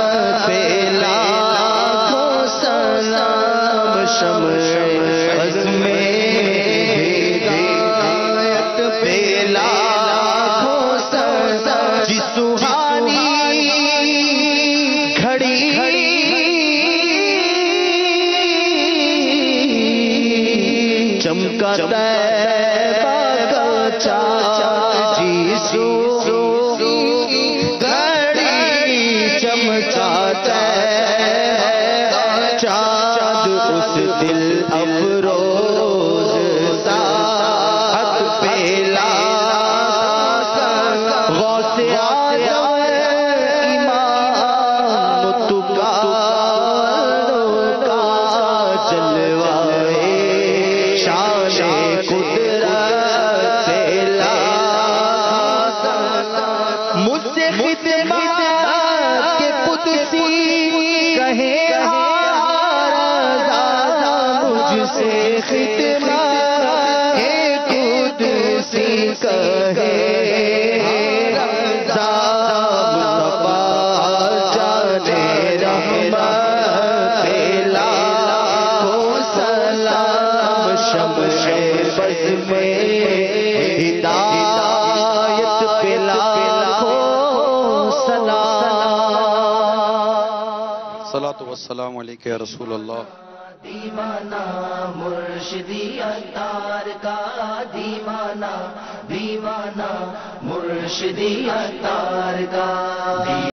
پہ لاکھوں سلام. شمع عزم ہدایت پہ لاکھوں سلام. جس سبحانی گھڑی چمکا طیبہ کا چاند. جیسو گھڑی چمکاتا ہے چاند اس دل افروز ساعت پہ لاکھ غوث اعظم امام تکالو کا جلوہ شان قدرت پہ لاکھ. مجھ سے خدمات کے قدسی کہے مجھ سے خدمات کے قدسی کہے مصطفیٰ جانے رحمت پہ لاکھوں سلام. شمع بز میں ہدایت پہ لاکھوں سلام. الصلاۃ والسلام علیک یا رسول اللہ. دیوانہ مرشدی عطار کا دیوانہ دیوانہ مرشدی عطار کا